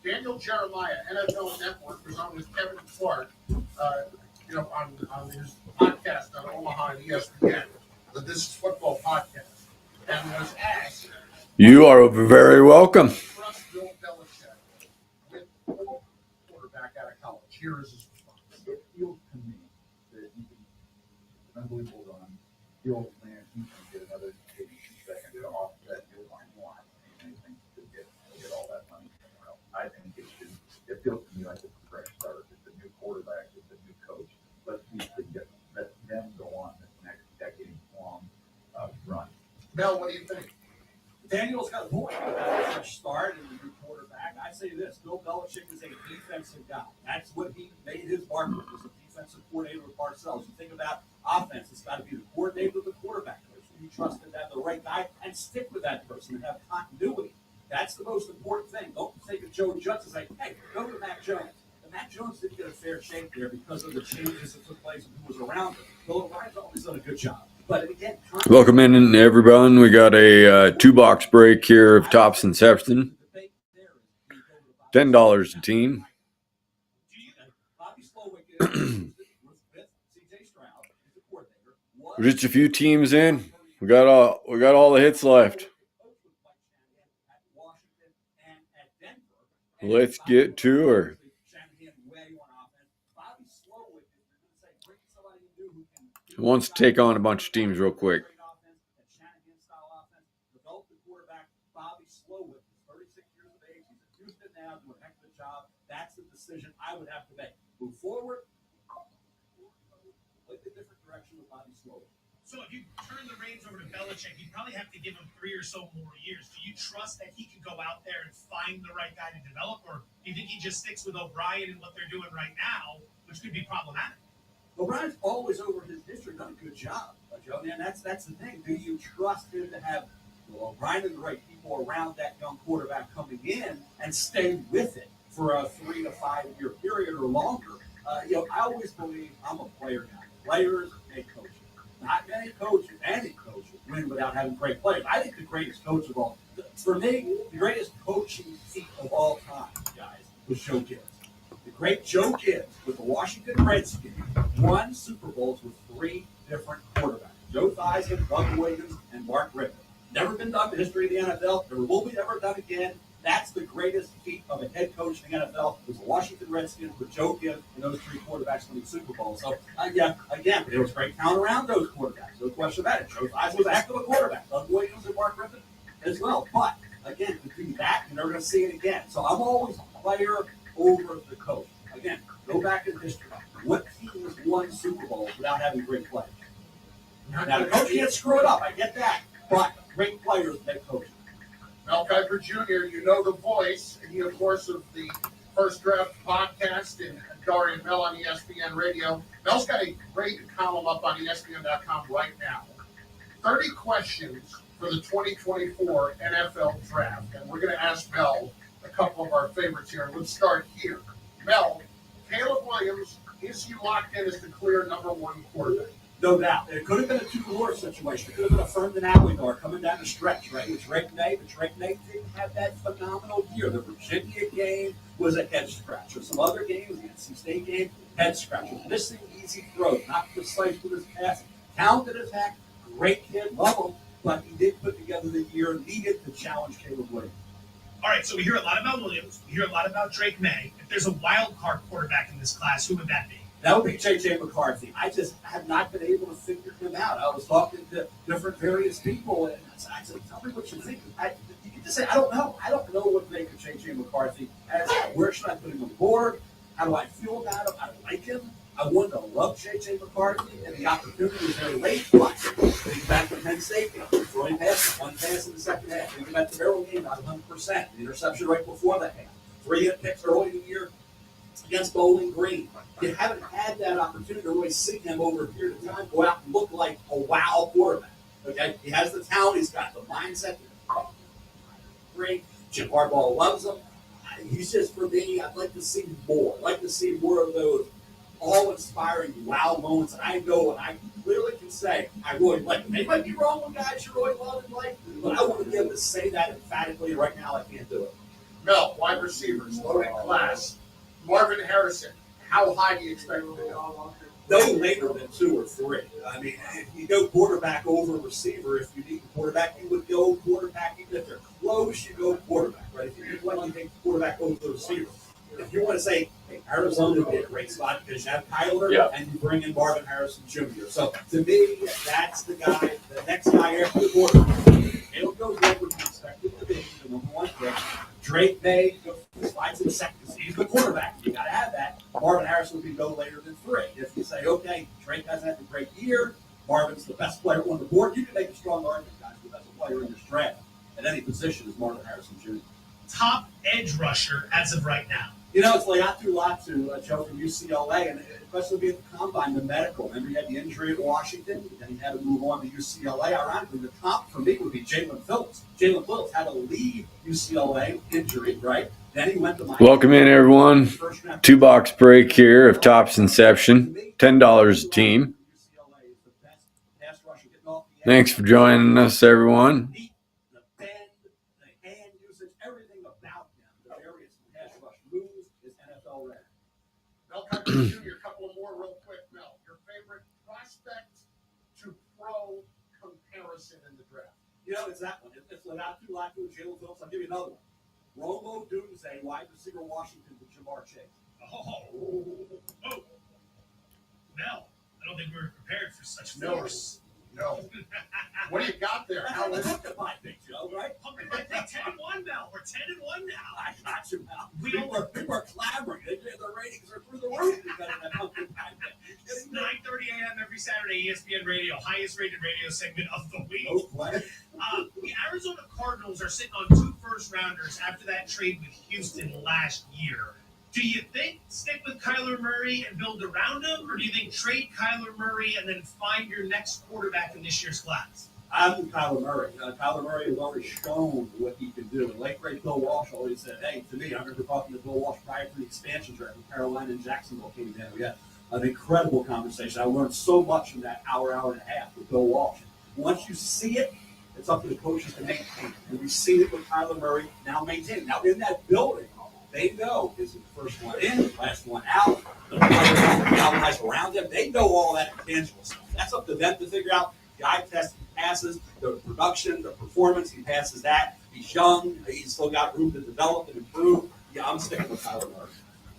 Daniel Jeremiah, NFL Network, was on with Kevin Clark, on his podcast on Omaha and ESPN, the This is Football podcast, and was asked, You are very welcome. trust Bill Belichick with quarterback out of college. Here is his response. It feels to me that he can unbelievable run. The old man, he can get another 80 seconds to offset your line one. Anything to get all that money. Well, I think it feels to me like it's a fresh start. It's a new quarterback, it's a new coach. Let's see if we can let them go on this next decade-long run. Mel, what do you think? Daniel's got a point about a fresh start and a new quarterback. I say this, Bill Belichick is a defensive guy. That's what he made his mark with, was a defensive coordinator with Parcells. You think about offense, it's got to be the coordinator of the quarterback coach. You trust to have the right guy and stick with that person and have continuity. That's the most important thing. Don't think of Joe Judge and say, hey, go to Mac Jones. And Mac Jones didn't get a fair shake there because of the changes that took place and who was around him. Bill O'Brien's always done a good job. But again, Welcome in, everyone. We got a 2-box break here of Box Inception. $10 a team. Just a few teams in. We got all the hits left. Let's get to her. Who wants to take on a bunch of teams real quick? That's the decision I would have to make. Move forward, look a different direction with Bobby Slowick. So if you turn the reins over to Belichick, you'd probably have to give him 3 or so more years. Do you trust that he can go out there and find the right guy to develop, or do you think he just sticks with O'Brien and what they're doing right now, which could be problematic? O'Brien's always over his history done a good job, Joe. And that's the thing. Do you trust him to have O'Brien and the right people around that young quarterback coming in and stay with it for a 3 to 5 year period or longer? I always believe I'm a player guy. Players make coaches. Not many coaches, any coaches, win without having great players. I think the greatest coach of all, for me, the greatest coaching feat of all time, guys, was Joe Gibbs. The great Joe Gibbs with the Washington Redskins won Super Bowls with 3 different quarterbacks. Joe Theismann, Doug Williams, and Mark Rippon. Never been done in the history of the NFL. Never will be ever done again. That's the greatest feat of a head coach in the NFL. It was the Washington Redskins with Joe Gibbs and those three quarterbacks winning the Super Bowl. So, again, there was great talent around those quarterbacks. No question about it. Joe Theismann was a heck of a quarterback. Doug Williams and Mark Rippon as well. But, again, to do that, you're never going to see it again. So I'm always player over the coach. Again, go back in history. What team has won Super Bowls without having great players? Now, the coach can't screw it up. I get that. But great players make coaches. Mel Kiper Jr., you know the voice, and he, of course, of the First Draft podcast and Dari and Mel on ESPN Radio. Mel's got a great column up on ESPN.com right now. 30 questions for the 2024 NFL Draft. And we're going to ask Mel a couple of our favorites here. Let's start here. Mel, Caleb Williams, is he locked in as the clear number one quarterback? No doubt. It could have been a two-horse situation. It could have been a Ferdinand Alligar coming down the stretch, right? With Drake May, but Drake May didn't have that phenomenal year. The Virginia game was a head-scratcher. Some other games, the NC State game, head-scratcher. Missing easy throws, not precise with his passing. Talented as heck, great kid, love him, but he did put together the year needed to challenge Caleb Williams. All right, so we hear a lot about Williams. We hear a lot about Drake May. If there's a wild card quarterback in this class, who would that be? That would be J.J. McCarthy. I just have not been able to figure him out. I was talking to different various people, and I said, tell me what you think. You can just say, I don't know. I don't know what to make of J.J. McCarthy. Where should I put him on the board? How do I feel about him? I like him. I want to love J.J. McCarthy, and the opportunity was very late. But he's back from Penn State, throwing passes, one pass in the second half. Think about the Barrel game, not 100%. The interception right before that half. 3 picks early in the year against Bowling Green. You haven't had that opportunity to really see him over a period of time go out and look like a wow quarterback. Okay, he has the talent, he's got the mindset. Great. Jim Harbaugh loves him. He's just, for me, I'd like to see more. I'd like to see more of those all-inspiring wow moments. And I know, and I clearly can say, I really like them. They might be wrong with guys you really love and like, but I want to be able to say that emphatically. Right now, I can't do it. Mel, wide receivers, loaded class. Marvin Harrison, how high do you expect him to go? No later than 2 or 3. I mean, if you go quarterback over receiver, if you need a quarterback, you would go quarterback. Even if they're close, you go quarterback, right? If you need one, you take quarterback over the receiver. If you want to say, hey, Arizona would be a great spot because you have Kyler and you bring in Marvin Harrison Jr. So, to me, that's the guy, the next guy after the quarterback. Caleb goes over would be expected to be the number 1 pick. Drake May slides in the second because he's the quarterback. You got to have that. Marvin Harrison would be no later than 3. If you say, okay, Drake hasn't had a great year, Marvin's the best player on the board, you can make a strong argument, guys, the best player in this draft at any position is Marvin Harrison Jr. Top edge rusher as of right now. You know, it's Laiatu Latu, Joe from UCLA, and especially being at the combine, the medical. Remember, he had the injury at Washington, and he had to move on to UCLA. Ironically, the top for me would be Jalen Phillips. Jalen Phillips had to leave UCLA, injury, right? Then he went to Miami. Welcome in, everyone. 2-box break here of Box Inception. $10 a team. Thanks for joining us, everyone. Jr., a couple of more real quick, Mel. Your favorite prospect to pro comparison in the draft? You know, it's that one. It's Laiatu Latu and Jalen Phillips. I'll give you another one. Romo Doomsday, wide receiver Washington with Jamar Chase. Oh. Mel, I don't think we were prepared for such force. No. What do you got there? How is it? My big Joe, right? I think 10-1, Mel. We're 10-1 now. I got you, Mel. People are clamoring. Their ratings are through the roof. It's 9:30 a.m. every Saturday, ESPN Radio, highest rated radio segment of the week. The Arizona Cardinals are sitting on 2 first-rounders after that trade with Houston last year. Do you think stick with Kyler Murray and build around him, or do you think trade Kyler Murray and then find your next quarterback in this year's class? I'm Kyler Murray. Kyler Murray has already shown what he can do. And late great Bill Walsh always said, hey, to me, I remember talking to Bill Walsh prior to the expansion draft when Carolina and Jacksonville came in. We had an incredible conversation. I learned so much from that hour and a half with Bill Walsh. Once you see it, it's up to the coaches to maintain it. And we've seen it with Kyler Murray now maintain it. Now, in that building, they know is the first one in, last one out, the players galvanized around them. They know all that intangible stuff. That's up to them to figure out. The eye test he passes, the production, the performance, he passes that. He's young. He's still got room to develop and improve. Yeah, I'm sticking with Tyler Mark.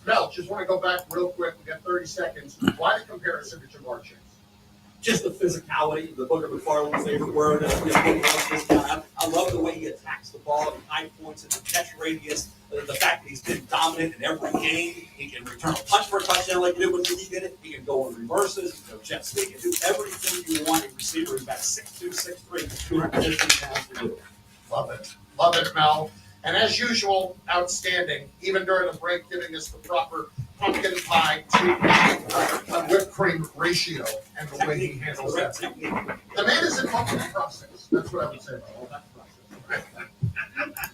Mel, just want to go back real quick. We got 30 seconds. Why the comparison to Jamar Chase? Just the physicality, the Booger McFarland's favorite word. I love the way he attacks the ball, the high points, and the catch radius. The fact that he's been dominant in every game. He can return a punch for a touchdown like he did when he did it. He can go in reverses. He can go jet sweep. He can do everything you want in receiver. He's got 6'2", 6'3", 250 pounds to do it. Love it. Love it, Mel. And as usual, outstanding, even during the break, giving us the proper pumpkin pie to whipped cream ratio and the way he handles that. The man is involved in the process. That's what I would say about all that process.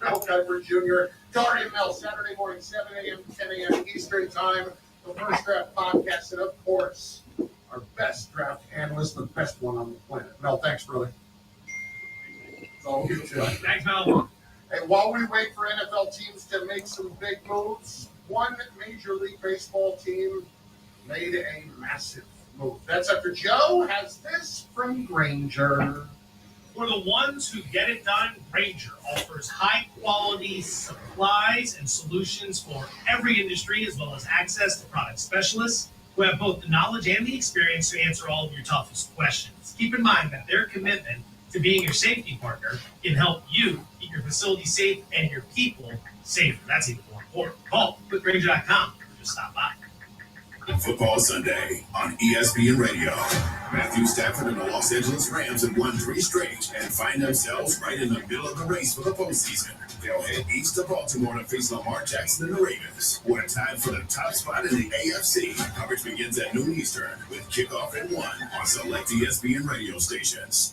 Mel Kiper Jr., Daria Mel, Saturday morning, 7 a.m. to 10 a.m. Eastern Time, the First Draft Podcast, and of course, our best draft analyst, the best one on the planet. Mel, thanks, brother. It's all good. Thanks, Mel. And while we wait for NFL teams to make some big moves, one Major League Baseball team made a massive move. That's after Joe has this from Granger. For the ones who get it done, Granger offers high-quality supplies and solutions for every industry, as well as access to product specialists who have both the knowledge and the experience to answer all of your toughest questions. Keep in mind that their commitment to being your safety partner can help you keep your facility safe and your people safer. That's even more important. Call quickgranger.com or just stop by. Football Sunday on ESPN Radio. Matthew Stafford and the Los Angeles Rams have won 3 straight and find themselves right in the middle of the race for the postseason. They'll head east to Baltimore to face Lamar Jackson and the Ravens, who are tied for the top spot in the AFC. Coverage begins at noon Eastern with kickoff at 1 on select ESPN radio stations.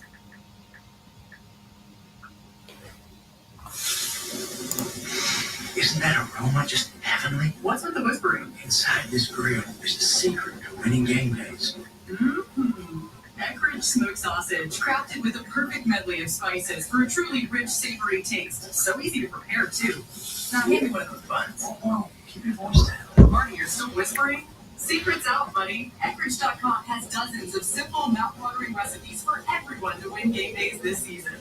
Isn't that aroma just heavenly? What's with the whispering? Inside this grill is the secret to winning game days. Anchorage smoked sausage, crafted with a perfect medley of spices for a truly rich, savory taste. So easy to prepare, too. Now hand me one of those buns. Oh, keep your voice down. Marty, you're still whispering? Secret's out, buddy. Anchorage.com has dozens of simple, mouth-watering recipes for everyone to win game days this season.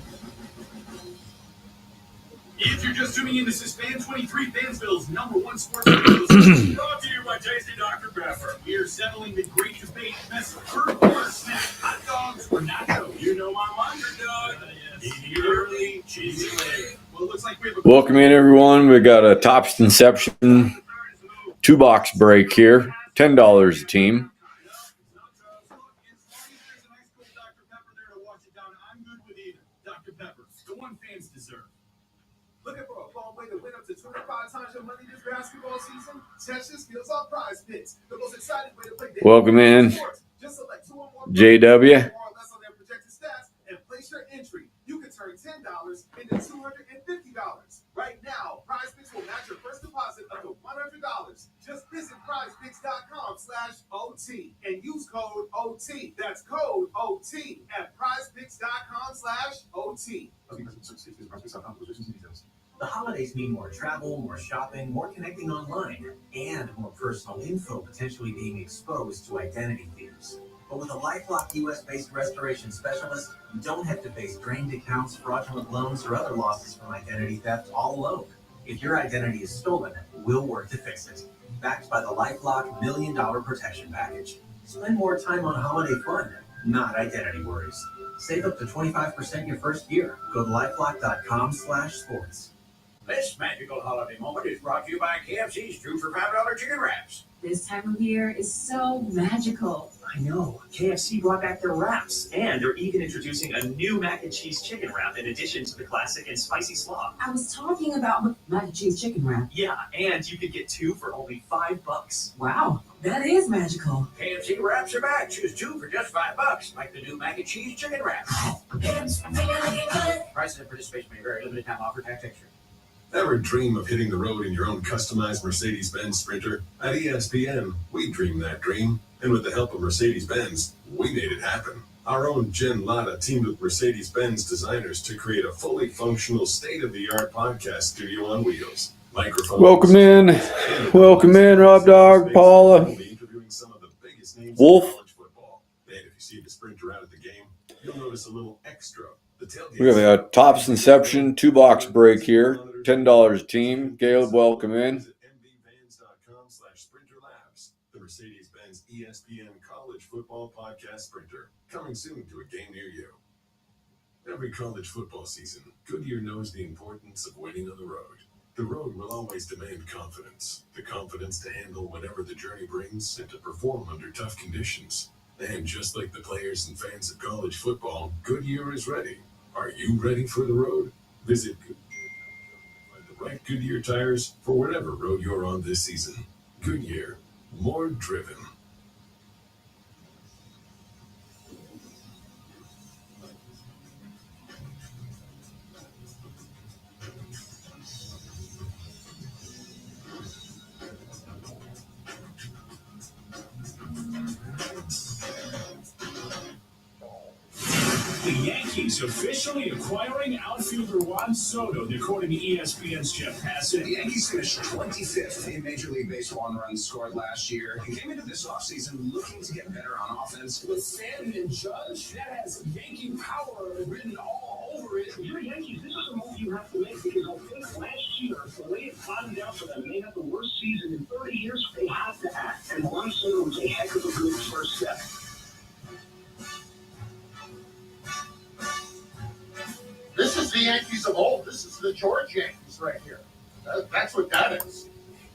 If you're just tuning in, this is Fan 23, Fansville's #1 sports radio station. Brought to you by Tasty Dr. Pepper. We are settling the great debate: best third-quarter snack, hot dogs or nachos. You know I'm underdog. Eat early, cheesy late. Well, it looks like we have a Welcome in, everyone. We got a Box Inception 2-box break here. $10 a team. I'm good with either. Dr. Pepper, the one fans deserve. Looking for a fun way to win up to 25 times your money this basketball season? Test your skills on Prize Picks, the most exciting way to play daily Welcome in, sports. Just select 2 or more JW. more or less on their projected stats and place your entry. You can turn $10 into $250. Right now, Prize Picks will match your first deposit up to $100. Just visit prizepicks.com/OT and use code OT. That's code OT at prizepicks.com/OT. The holidays mean more travel, more shopping, more connecting online, and more personal info potentially being exposed to identity thieves. But with a LifeLock US-based restoration specialist, you don't have to face drained accounts, fraudulent loans, or other losses from identity theft all alone. If your identity is stolen, we'll work to fix it. Backed by the LifeLock $1 Million Protection Package. Spend more time on holiday fun, not identity worries. Save up to 25% your first year. Go to lifelock.com/sports. This magical holiday moment is brought to you by KFC's 2 for $5 chicken wraps. This time of year is so magical. I know. KFC brought back their wraps, and they're even introducing a new mac and cheese chicken wrap in addition to the classic and spicy slaw. I was talking about mac and cheese chicken wrap. Yeah, and you could get 2 for only $5. Wow, that is magical. KFC wraps are back. Choose 2 for just $5, like the new mac and cheese chicken wrap. Prices and participation may vary. Limited time offer. Tax extra. Ever dream of hitting the road in your own customized Mercedes-Benz Sprinter? At ESPN, we dreamed that dream. And with the help of Mercedes-Benz, we made it happen. Our own Jen Latta teamed with Mercedes-Benz designers to create a fully functional, state-of-the-art podcast studio on wheels. Microphones. Welcome in, Rob Dog, Paula, We'll be interviewing some of the biggest names Wolf. in college football. And if you see the Sprinter out at the game, you'll notice a little extra. The tailgate. We have a Tops Inception 2-box break here. $10 a team. Caleb, welcome in. MVVans.com/SprinterLabs. The Mercedes-Benz ESPN College Football Podcast Sprinter. Coming soon to a game near you. Every college football season, Goodyear knows the importance of winning on the road. The road will always demand confidence. The confidence to handle whatever the journey brings and to perform under tough conditions. And just like the players and fans of college football, Goodyear is ready. Are you ready for the road? Visit Goodyear.com to find the right Goodyear tires for whatever road you're on this season. Goodyear, more driven. The Yankees officially acquiring outfielder Juan Soto, according to ESPN's Jeff Hassett. The Yankees finished 25th in Major League Baseball in runs scored last year and came into this offseason looking to get better on offense. With Stanton and Judge, that has Yankee power written all over it. If you're Yankees, this is a move you have to make because I think last year, the way it bottomed out for them, and they had the worst season in 30 years, they have to act. And Juan Soto was a heck of a good first step. This is the Yankees of old. This is the George Yankees right here. That's what that is.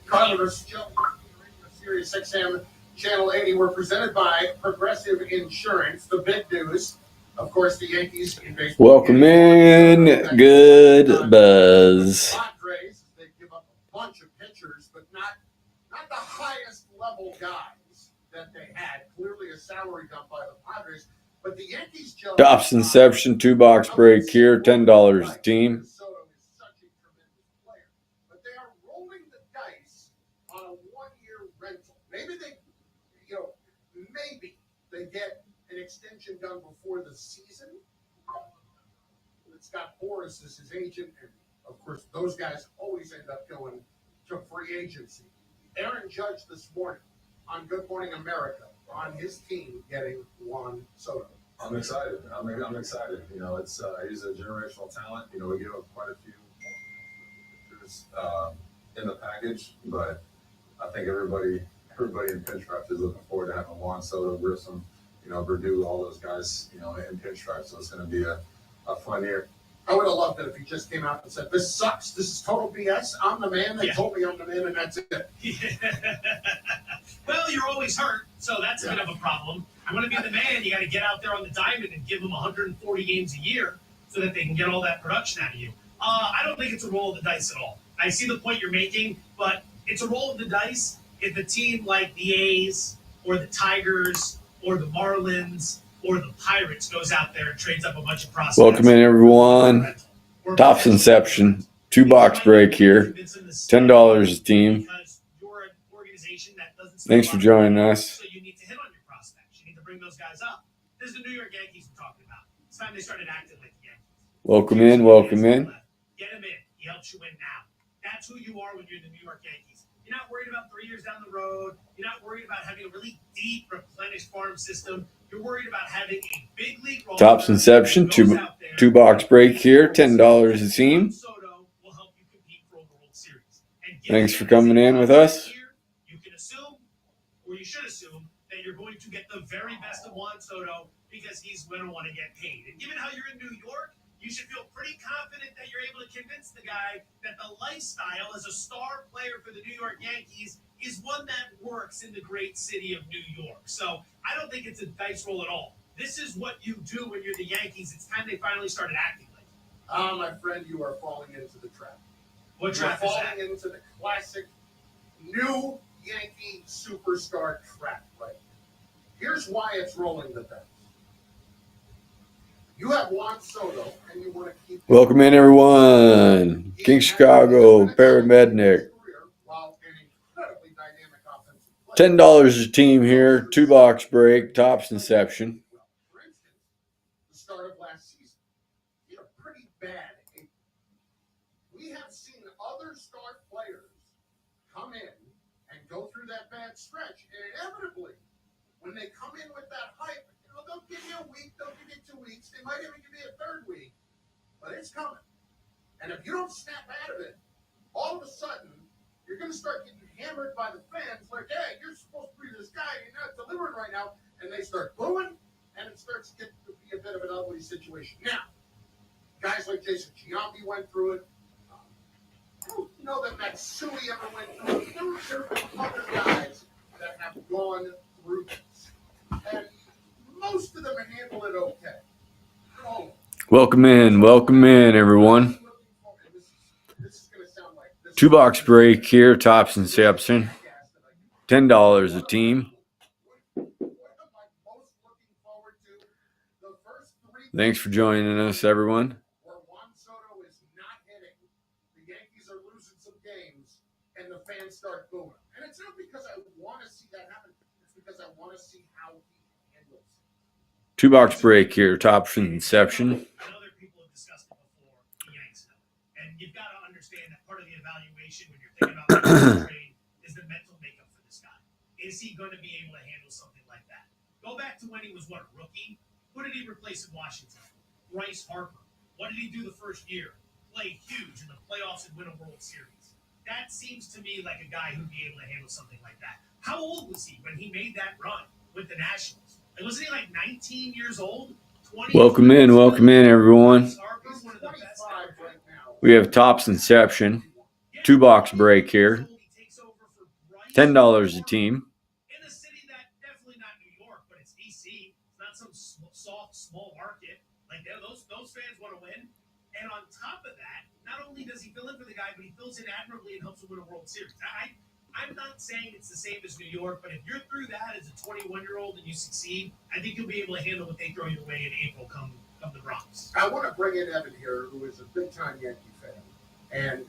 Carla vs. Joe, Sirius XM Channel 80. We're presented by Progressive Insurance. The big news, of course, the Yankees in baseball. Welcome in. Good buzz. Padres, they give up a bunch of pitchers, but not the highest level guys that they had. Clearly a salary dump by the Padres. But the Yankees, Joe, Tops Inception 2-box break here. $10 a team. Soto is such a tremendous player. But they are rolling the dice on a one-year rental. Maybe they get an extension done before the season. Scott Boras is his agent, and of course, those guys always end up going to free agency. Aaron Judge this morning on Good Morning America on his team getting Juan Soto. I'm excited. I'm excited. You know, it's he's a generational talent. You know, we give up quite a few pitchers in the package, but I think everybody in Pinstripe is looking forward to having Juan Soto, Grissom, you know, Verdue, all those guys, you know, in Pinstripe. So it's going to be a fun year. I would have loved it if he just came out and said, "This sucks. This is total BS. I'm the man. They told me I'm the man, and that's it." Well, you're always hurt, so that's a bit of a problem. You want to be the man, you got to get out there on the diamond and give them 140 games a year so that they can get all that production out of you. I don't think it's a roll of the dice at all. I see the point you're making, but it's a roll of the dice if a team like the A's or the Tigers or the Marlins or the Pirates goes out there and trades up a bunch of prospects. Welcome in, everyone. Tops Inception 2-box break here. $10 a team. Thanks for joining us. So you need to hit on your prospects. You need to bring those guys up. This is the New York Yankees we're talking about. It's time they started acting like the Yankees. Welcome in. Welcome in. Get him in. He helps you win now. That's who you are when you're the New York Yankees. You're not worried about 3 years down the road. You're not worried about having a really deep replenished farm system. You're worried about having a big league roster. Tops Inception 2-box break here. $10 a team. Soto will help you compete for a World Series. Thanks for coming in with us. You can assume, or you should assume, that you're going to get the very best of Juan Soto because he's going to want to get paid. And given how you're in New York, you should feel pretty confident that you're able to convince the guy that the lifestyle as a star player for the New York Yankees is one that works in the great city of New York. So I don't think it's a dice roll at all. This is what you do when you're the Yankees. It's time they finally started acting like it. My friend, you are falling into the trap. What trap is that? You're falling into the classic new Yankee superstar trap, right? Here's why it's rolling the dice. You have Juan Soto, and you want to keep. Welcome in, everyone. King Chicago, Paramednick. $10 a team here. 2-box break. Tops Inception. For instance, the start of last season, he had a pretty bad April. We have seen other star players come in and go through that bad stretch, and inevitably, when they come in with that hype, they'll give you a week, they'll give you 2 weeks, they might even give you a third week, but it's coming. And if you don't snap out of it, all of a sudden, you're going to start getting hammered by the fans like, hey, you're supposed to be this guy, you're not delivering right now. And they start booing, and it starts to get to be a bit of an ugly situation. Now, guys like Jason Giambi went through it. I don't know that Matsui ever went through it. There have been other guys that have gone through this. And most of them handle it okay. Oh. Welcome in, everyone. Two-box break here, Box Inception. $10 a team. Thanks for joining us, everyone. Where Juan Soto is not hitting, the Yankees are losing some games, and the fans start booing. And it's not because I want to see that happen. It's because I want to see how he handles it. Two-box break here, Box Inception. I know there are people who have discussed it before, the Yanks know. And you've got to understand that part of the evaluation when you're thinking about making a trade is the mental makeup for this guy. Is he going to be able to handle something like that? Go back to when he was, a rookie? Who did he replace in Washington? Bryce Harper. What did he do the first year? Play huge in the playoffs and win a World Series. That seems to me like a guy who'd be able to handle something like that. How old was he when he made that run with the Nationals? Like, wasn't he like 19 years old? 20? Welcome in, everyone. We have Box Inception. Two-box break here. $10 a team. In a city that definitely not New York, but it's DC. It's not some soft, small market. Like those fans want to win. And on top of that, not only does he fill in for the guy, but he fills in admirably and helps him win a World Series. I'm not saying it's the same as New York, but if you're through that as a 21-year-old and you succeed, I think you'll be able to handle what they throw your way in April come the Bronx. I want to bring in Evan here, who is a big-time Yankee fan, and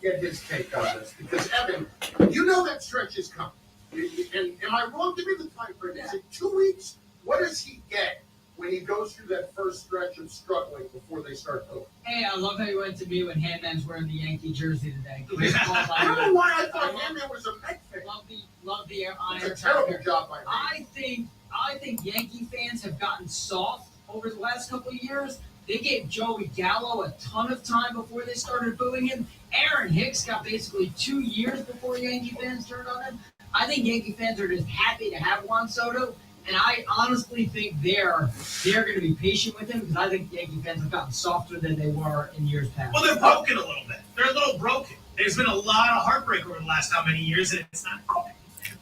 get his take on this. Because, Evan, you know that stretch is coming. And am I wrong? Give me the time frame. Is it 2 weeks? What does he get when he goes through that first stretch of struggling before they start going? Hey, I love how you went to me when Handman's wearing the Yankee jersey today. I don't know why I thought Handman was a Met fan. Love the iron. It's a terrible job by me. I think Yankee fans have gotten soft over the last couple of years. They gave Joey Gallo a ton of time before they started booing him. Aaron Hicks got basically 2 years before Yankee fans turned on him. I think Yankee fans are just happy to have Juan Soto. And I honestly think they're going to be patient with him because I think Yankee fans have gotten softer than they were in years past. Well, they're broken a little bit. They're a little broken. There's been a lot of heartbreak over the last how many years, and it's not.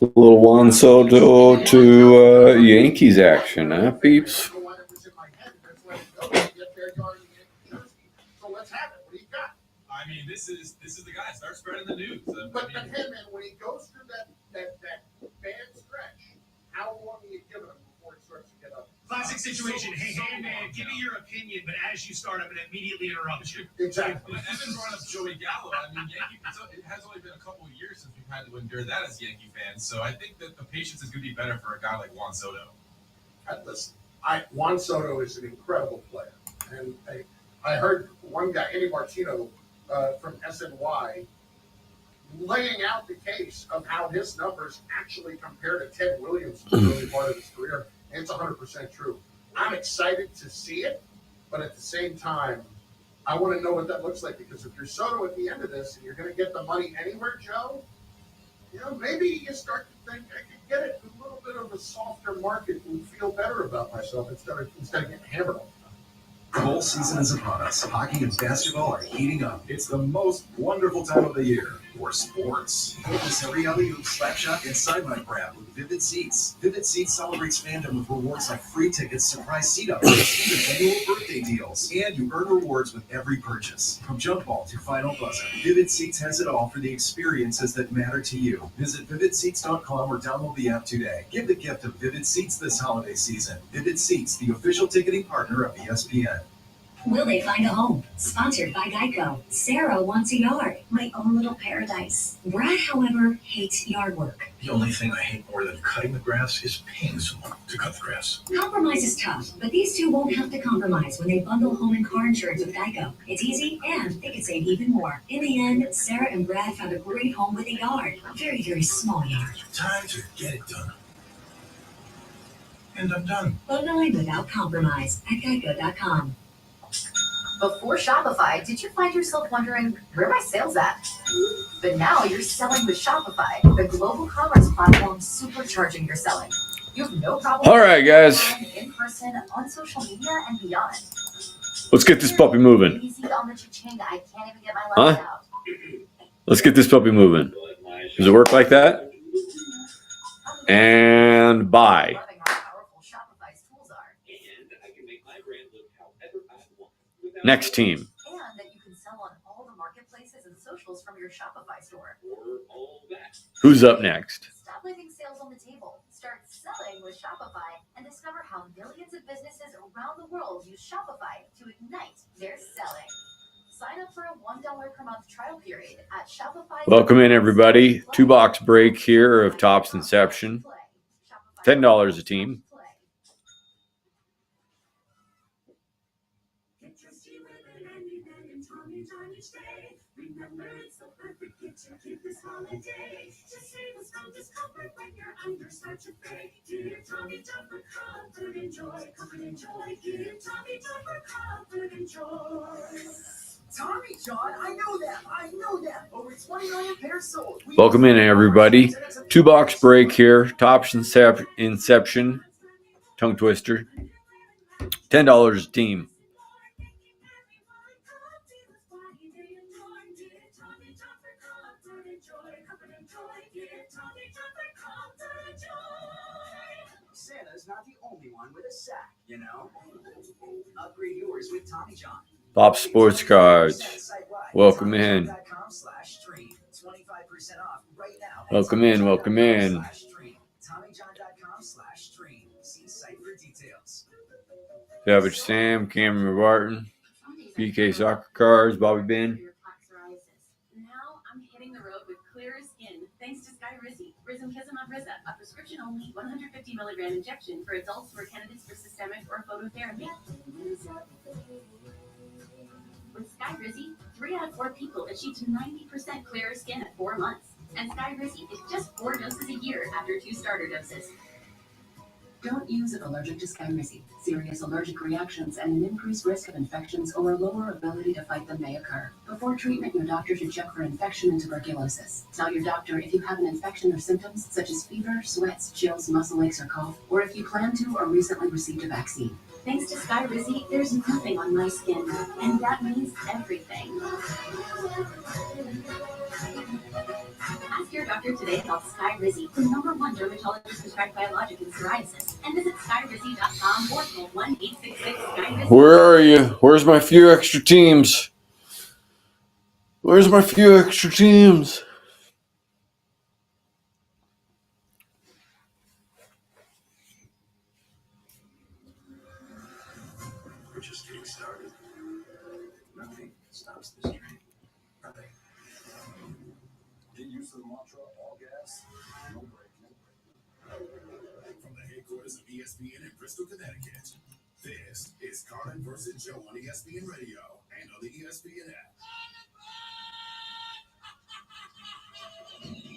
A little Juan Soto to Yankees action, huh, peeps? I mean, this is the guy. Start spreading the news. But Handman, when he goes through that bad stretch, how long are you giving him before he starts to get up? Classic situation. Hey, Handman, give me your opinion, but as you start, I'm going to immediately interrupt you. Exactly. When Evan brought up Joey Gallo, I mean, it has only been a couple of years since we've had to endure that as Yankee fans. So I think that the patience is going to be better for a guy like Juan Soto. Listen, Juan Soto is an incredible player. And I heard one guy, Andy Martino, from SNY, laying out the case of how his numbers actually compare to Ted Williams in the early part of his career. And it's 100% true. I'm excited to see it, but at the same time, I want to know what that looks like, because if you're Soto at the end of this and you're going to get the money anywhere, Joe, maybe you start to think I could get it in a little bit of a softer market and feel better about myself instead of getting hammered all the time. The bowl season is upon us. Hockey and basketball are heating up. It's the most wonderful time of the year for sports. Focus every alley-oop, slap shot, and sideline grab with Vivid Seats. Vivid Seats celebrates fandom with rewards like free tickets, surprise seat upgrades, even annual birthday deals. And you earn rewards with every purchase. From jump ball to final buzzer, Vivid Seats has it all for the experiences that matter to you. Visit vividseats.com or download the app today. Give the gift of Vivid Seats this holiday season. Vivid Seats, the official ticketing partner of ESPN. Will they find a home? Sponsored by Geico. Sarah wants a yard. My own little paradise. Brad, however, hates yard work. The only thing I hate more than cutting the grass is paying someone to cut the grass. Compromise is tough, but these two won't have to compromise when they bundle home and car insurance with Geico. It's easy, and they can save even more. In the end, Sarah and Brad found a great home with a yard. A very, very small yard. Time to get it done. and I'm done. Bundling without compromise at Geico.com. Before Shopify, did you find yourself wondering, where are my sales at? But now you're selling with Shopify, the global commerce platform supercharging your selling. You have no problem. All right, guys. In person, on social media, and beyond. Let's get this puppy moving. Easy on the cha-ching, I can't even get my legs out. Let's get this puppy moving. Does it work like that? And bye. Next team. And that you can sell on all the marketplaces and socials from your Shopify store. Who's up next? Stop leaving sales on the table. Start selling with Shopify and discover how millions of businesses around the world use Shopify to ignite their selling. Sign up for a $1 per month trial period at Shopify. Welcome in, everybody. 2-box break here of Box Inception. $10 a team. Remember, it's the perfect gift to keep this holiday. To save us from discomfort when you're under such a break. Give Tommy John for comfort and joy. Comfort and joy. Give Tommy John for comfort and joy. Tommy John, I know them. Over 20 million pairs sold. Welcome in, everybody. 2-box break here. Box Inception. Tongue twister. $10 a team. Santa's not the only one with a sack, you know. Upgrade yours with Tommy John. Pop Sports Cards. Welcome in. 25% off right now. Welcome in. TommyJohn.com/stream. See site for details. Savage Sam, Cameron Barton, BK Soccer Cards, Bobby Ben. Now I'm hitting the road with clearer skin thanks to Sky Rizzy. Risankizumab Riza, a prescription-only 150 milligram injection for adults who are candidates for systemic or phototherapy. With Sky Rizzy, 3 out of 4 people achieved 90% clearer skin at 4 months. And Sky Rizzy is just 4 doses a year after 2 starter doses. Don't use if allergic to Skyrizi. Serious allergic reactions and an increased risk of infections or a lower ability to fight them may occur. Before treatment, your doctor should check for infection and tuberculosis. Tell your doctor if you have an infection or symptoms such as fever, sweats, chills, muscle aches, or cough, or if you plan to or recently received a vaccine. Thanks to Sky Rizzy, there's nothing on my skin, and that means everything. Ask your doctor today about Sky Rizzy, the #1 dermatologist prescribed biologic in psoriasis, and visit skyrizzy.com or call 1-866-SKY-RIZZY. Where are you? Where's my few extra teams? We're just getting started. Nothing stops this train. Nothing. Get used to the mantra, all gas, no break. From the headquarters of ESPN in Bristol, Connecticut, this is Carlin versus Joe on ESPN Radio and on the ESPN app.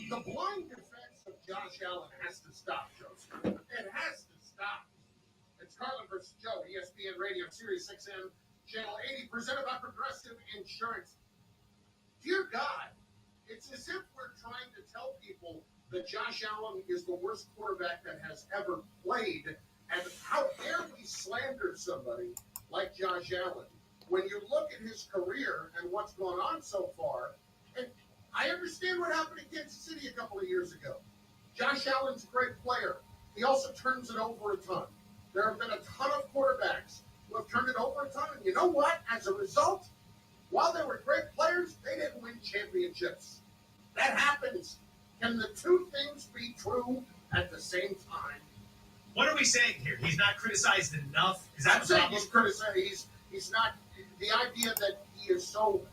The blind defense of Josh Allen has to stop, Joseph. It has to stop. It's Carlin versus Joe, ESPN Radio, Sirius 6M, Channel 80, presented by Progressive Insurance. Dear God, it's as if we're trying to tell people that Josh Allen is the worst quarterback that has ever played. And how dare we slander somebody like Josh Allen? When you look at his career and what's gone on so far, and I understand what happened in Kansas City a couple of years ago. Josh Allen's a great player. He also turns it over a ton. There have been a ton of quarterbacks who have turned it over a ton. And you know what? As a result, while they were great players, they didn't win championships. That happens. Can the two things be true at the same time? What are we saying here? He's not criticized enough? Is that I'm saying he's criticized. He's not. The idea that he is so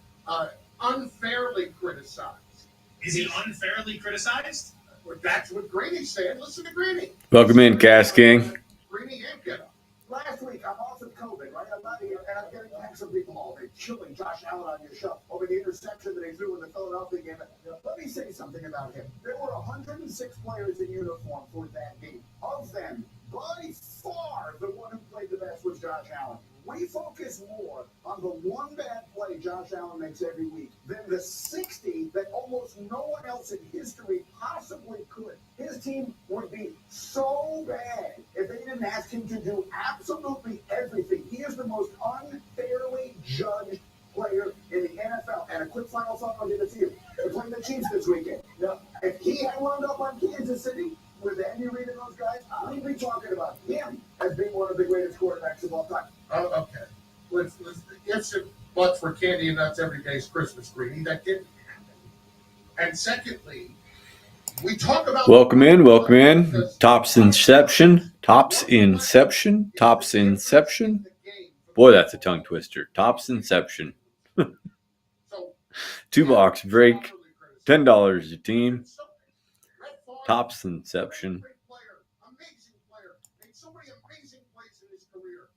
unfairly criticized. Is he unfairly criticized? That's what Greeny's saying. Listen to Greeny. Welcome in, Cass King. Greeny and Kiddo. Last week, I'm also COVID, right? I'm not here, and I'm getting texts from people all day killing Josh Allen on your show over the interception that he threw in the Philadelphia game. Let me say something about him. There were 106 players in uniform for that game. Of them, by far, the one who played the best was Josh Allen. We focus more on the one bad play Josh Allen makes every week than the 60 that almost no one else in history possibly could. His team would be so bad if they didn't ask him to do absolutely everything. He is the most unfairly judged player in the NFL. And a quick final thought, I'll give it to you. They're playing the Chiefs this weekend. Now, if he had wound up on Kansas City with Andy Reid and those guys, we'd be talking about him as being one of the greatest quarterbacks of all time. Okay. Let's ifs and buts for candy and nuts every day's Christmas, Greeny. That didn't happen. And secondly, we talk about Welcome in. Tops Inception. Boy, that's a tongue twister. Tops Inception. 2 box break. $10 a team. Tops Inception. Amazing player. Made so many amazing plays in his career.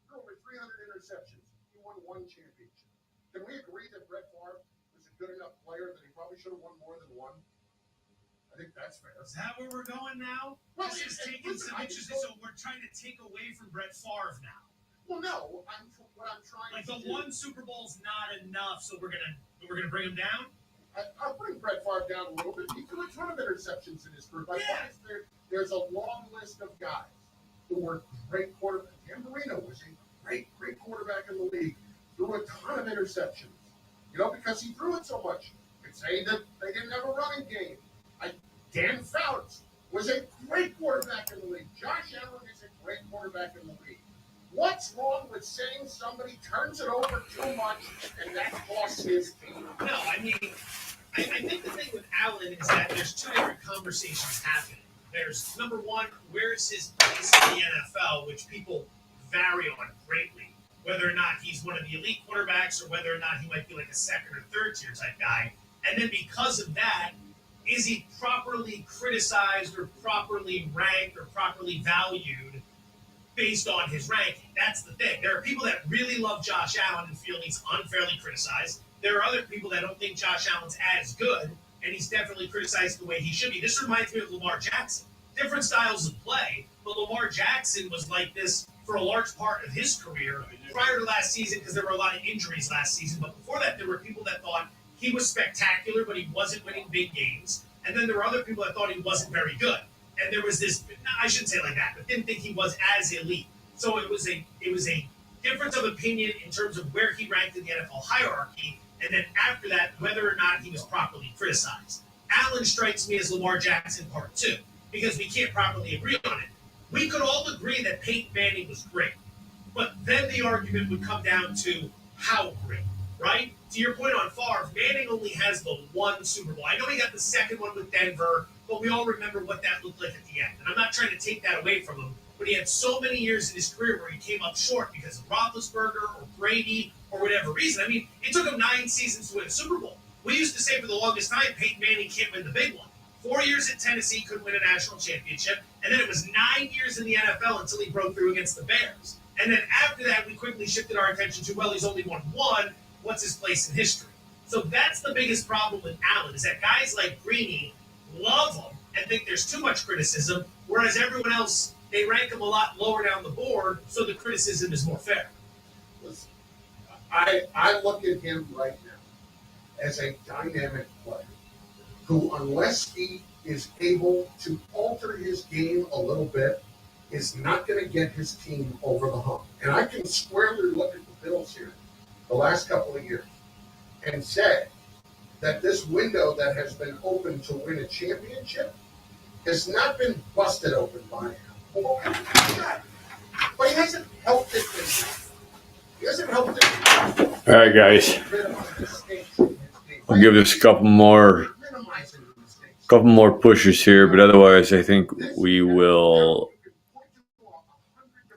Threw over 300 interceptions. He won 1 championship. Can we agree that Brett Favre was a good enough player that he probably should have won more than 1? I think that's fair. Is that where we're going now? Well, this is taking some interesting. So we're trying to take away from Brett Favre now. Well, no. What I'm trying like to the do, 1 Super Bowl's not enough, so we're gonna bring him down. I'll bring Brett Favre down a little bit. He threw a ton of interceptions in his career. There's a long list of guys who were great quarterbacks. Dan Marino was a great quarterback in the league. Threw a ton of interceptions. Because he threw it so much. You could say that they didn't have a running game. Dan Fouts was a great quarterback in the league. Josh Allen is a great quarterback in the league. What's wrong with saying somebody turns it over too much and that costs his team? No, I mean, I think the thing with Allen is that there's 2 different conversations happening. There's, number one, where's his place in the NFL, which people vary on greatly. Whether or not he's one of the elite quarterbacks or whether or not he might be like a 2nd or 3rd tier type guy. And then because of that, is he properly criticized or properly ranked or properly valued based on his ranking? That's the thing. There are people that really love Josh Allen and feel he's unfairly criticized. There are other people that don't think Josh Allen's as good, and he's definitely criticized the way he should be. This reminds me of Lamar Jackson. Different styles of play, but Lamar Jackson was like this for a large part of his career prior to last season because there were a lot of injuries last season. But before that, there were people that thought he was spectacular, but he wasn't winning big games. And then there were other people that thought he wasn't very good. And there was this, I shouldn't say it like that, but didn't think he was as elite. So it was a difference of opinion in terms of where he ranked in the NFL hierarchy. And then after that, whether or not he was properly criticized. Allen strikes me as Lamar Jackson part 2 because we can't properly agree on it. We could all agree that Peyton Manning was great. But then the argument would come down to how great, right? To your point on Favre, Manning only has the 1 Super Bowl. I know he got the 2nd one with Denver, but we all remember what that looked like at the end. And I'm not trying to take that away from him, but he had so many years in his career where he came up short because of Roethlisberger or Brady or whatever reason. I mean, it took him 9 seasons to win a Super Bowl. We used to say for the longest time, Peyton Manning can't win the big one. 4 years at Tennessee, couldn't win a national championship. And then it was 9 years in the NFL until he broke through against the Bears. And then after that, we quickly shifted our attention to, well, he's only won 1. What's his place in history? So that's the biggest problem with Allen, is that guys like Greeny love him and think there's too much criticism, whereas everyone else, they rank him a lot lower down the board, so the criticism is more fair. Listen, I look at him right now as a dynamic player who, unless he is able to alter his game a little bit, is not going to get his team over the hump. And I can squarely look at the Bills here the last couple of years and say that this window that has been open to win a championship has not been busted open by him. But he hasn't helped it enough. He hasn't helped it enough. All right, guys. I'll give this a couple more pushes here, but otherwise I think we will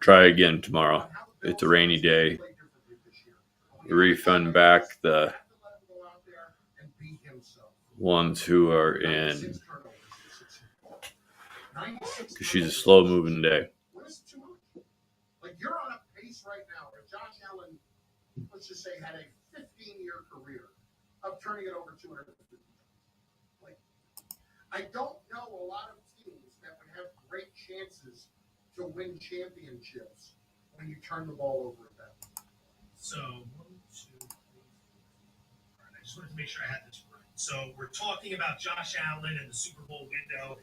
try again tomorrow. It's a rainy day. Refund back the ones who are in, because she's a slow moving day. Like, you're on a pace this right now. If Josh Allen, let's just say, had a 15-year career of turning it over 250 times. Like, I don't know a lot of teams that would have great chances to win championships when you turn the ball over at that point. So 1, 2, 3, 4. All right, I just wanted to make sure I had this right. So we're talking about Josh Allen and the Super Bowl window